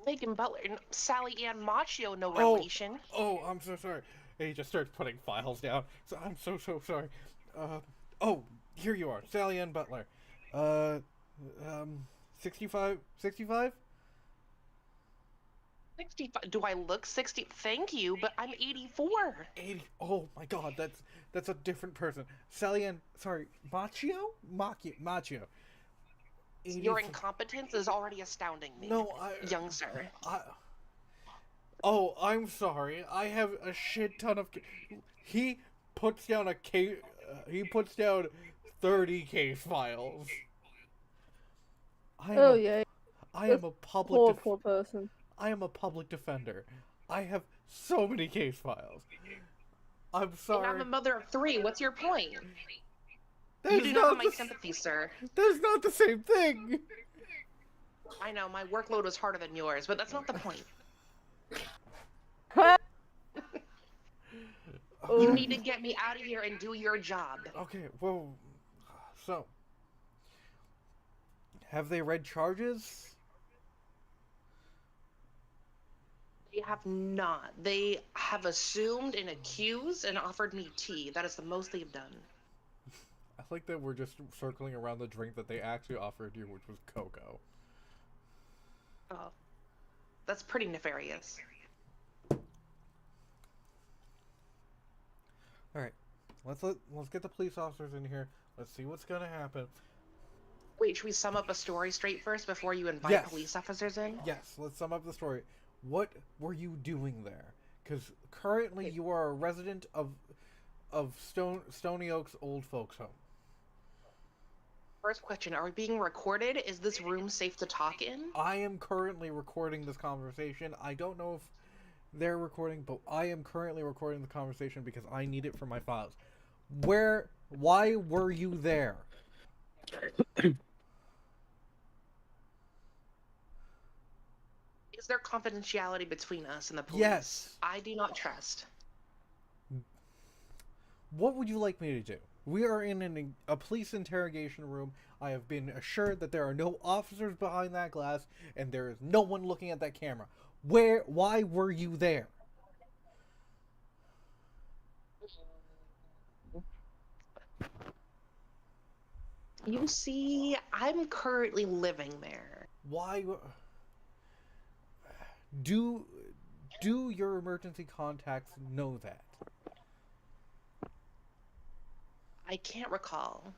Megan Butler and Sally Ann Machio, no Oh. relation. Oh, I'm so sorry. And he just starts putting files down. So I'm so sorry. Oh, here you are, Sally Ann Butler. 65? 65. Do I look 60? Thank you, but I'm 84. 80. Oh my god, that's a different person. Sally Ann, sorry, Machio? Machio. Your 80 incompetence is already astounding me. No, young sir. Oh, I'm sorry. I have a shit ton of. He puts down a case. He puts down 30 case files. I am a public. Poor person. I am a public defender. I have so many case files. I'm sorry. And I'm a mother of 3. What's your point? That's You do not have my the- sympathy, sir. That's not the same thing. I know, my workload was harder than yours, but that's not the point. You need to get me out of here and do your job. Okay, well, so Have they read charges? They have not. They have assumed and accused and offered me tea. That is the most they've done. I like that we're just circling around the drink that they actually offered you, which was cocoa. Oh, that's pretty nefarious. Alright. Let's get the police officers in here. Let's see what's gonna happen. Wait, should we sum up a story straight first before you invite Yes. police officers in? Yes, let's sum up the story. What were you doing there? Because currently you are a resident of Stony Oak's old folks' home. First question, are we being recorded? Is this room safe to talk in? I am currently recording this conversation. I don't know if they're recording, but I am currently recording the conversation because I need it for my files. Why were you there? Is there confidentiality between us and the police? Yes. I do not trust. What would you like me to do? We are in a police interrogation room. I have been assured that there are no officers behind that glass, and there is no one looking at that camera. Why were you there? You see, I'm currently living there. Why? Do your emergency contacts know that? I can't recall.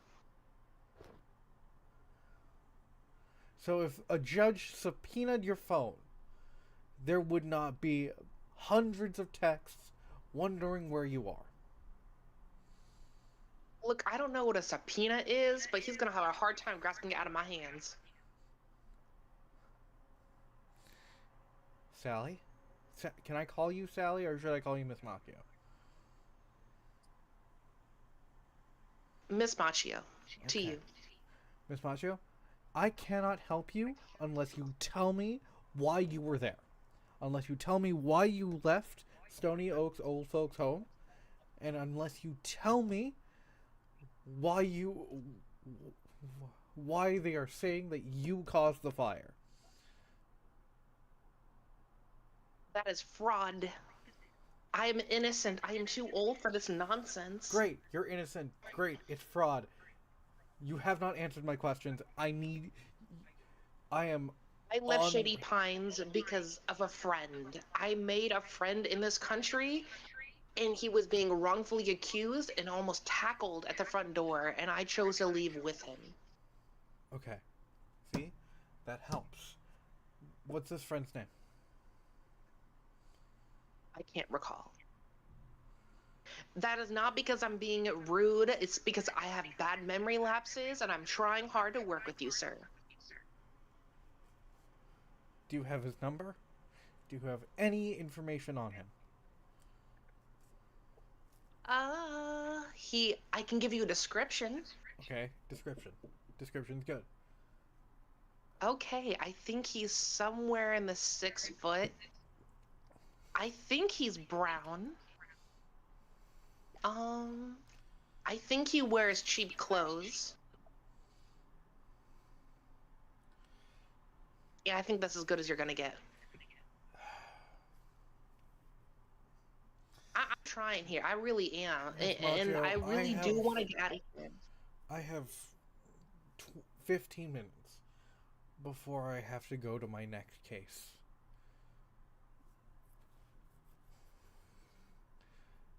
So if a judge subpoenaed your phone, there would not be hundreds of texts wondering where you are. Look, I don't know what a subpoena is, but he's gonna have a hard time grasping it out of my hands. Sally? Can I call you Sally, or should I call you Miss Macchio? Miss Machio, to Okay. you. Miss Macchio, I cannot help you unless you tell me why you were there. Unless you tell me why you left Stony Oak's old folks' home. And unless you tell me why they are saying that you caused the fire. That is fraud. I am innocent. I am too old for this nonsense. Great, you're innocent. Great, it's fraud. You have not answered my questions. I am I left on- Shady Pines because of a friend. I made a friend in this country, and he was being wrongfully accused and almost tackled at the front door, and I chose to leave with him. Okay. See? That helps. What's this friend's name? I can't recall. That is not because I'm being rude. It's because I have bad memory lapses, and I'm trying hard to work with you, sir. Do you have his number? Do you have any information on him? I can give you a description. Okay, description. Description's good. Okay, I think he's somewhere in the 6 foot. I think he's brown. I think he wears cheap clothes. Yeah, I think that's as good as you're gonna get. I'm trying here. I really am. Miss And Macchio, I really I do have- want to get out of here. I have 15 minutes before I have to go to my next case.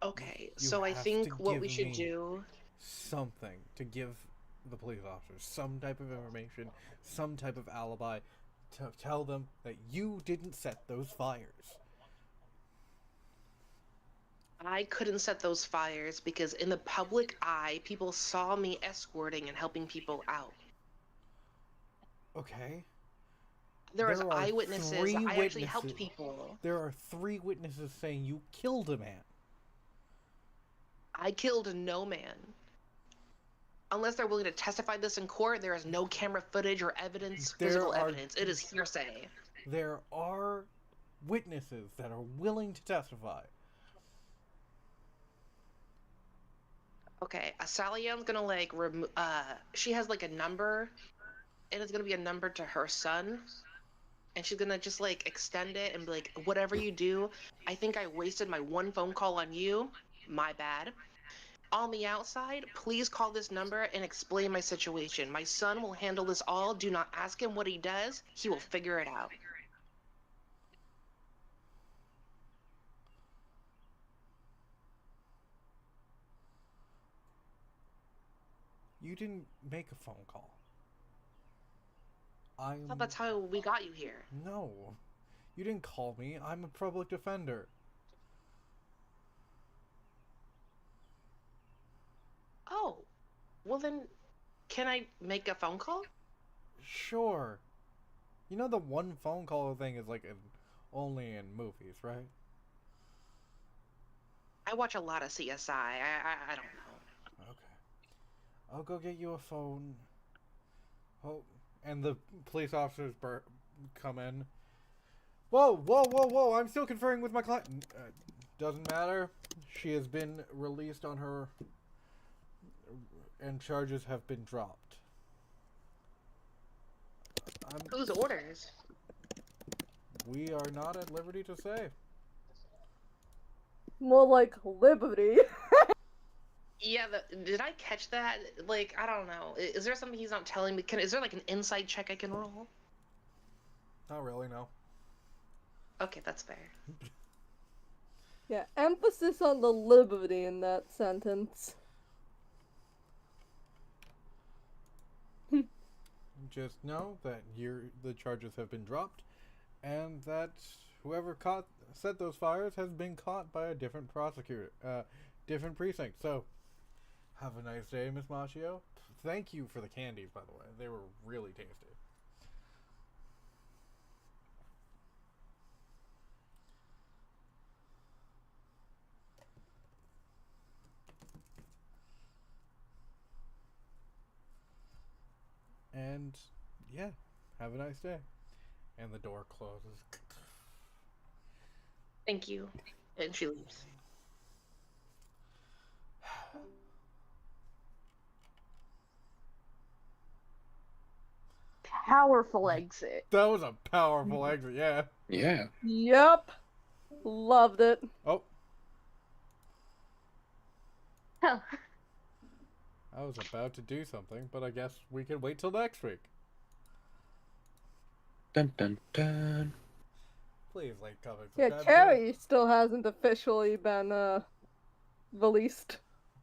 Okay, You so I have think to what we give should me do... Something to give the police officers, some type of information, some type of alibi to tell them that you didn't set those fires. I couldn't set those fires because in the public eye, people saw me escorting and helping people out. Okay. There was There are eyewitnesses. three I actually helped witnesses. people. There are 3 witnesses saying you killed a man. I killed no man. Unless they're willing to testify this in court, there is no camera footage or evidence, There physical are- evidence. It is hearsay. There are witnesses that are willing to testify. Okay, Sally Ann's gonna like she has like a number and it's gonna be a number to her son, and she's gonna just like extend it and be like, whatever you do, I think I wasted my one phone call on you. My bad. On the outside, please call this number and explain my situation. My son will handle this all. Do not ask him what he does. He will figure it out. You didn't make a phone call. I thought that's how we got you here. No. You didn't call me. I'm a public defender. Oh, well then, can I make a phone call? Sure. You know the one phone call thing is like only in movies, right? I watch a lot of CSI. I don't know. Okay. I'll go get you a phone. Oh, and the police officers come in. Whoa, whoa, whoa, whoa! I'm still conferring with my client. Doesn't matter. She has been released on her, and charges have been dropped. Whose orders? We are not at liberty to say. More like liberty. Yeah, did I catch that? Like, I don't know. Is there something he's not telling me? Is there like an inside check I can roll? Not really, no. Okay, that's fair. Yeah, emphasis on the liberty in that sentence. Just know that the charges have been dropped, and that whoever set those fires has been caught by a different prosecutor, different precinct. So, have a nice day, Miss Machio. Thank you for the candies, by the way. They were really tasty. And, yeah, have a nice day. And the door closes. Thank you. And she leaves. Powerful exit. That was a powerful exit, yeah. Yeah. Yep. Loved it. Oh, Hell, I was about to do something, but I guess we can wait till next week. Dun dun dun. Please like, comment, Yeah, subscribe, Carrie still hasn't officially been released.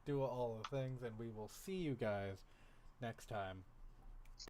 do all the things, and we will see you guys next time.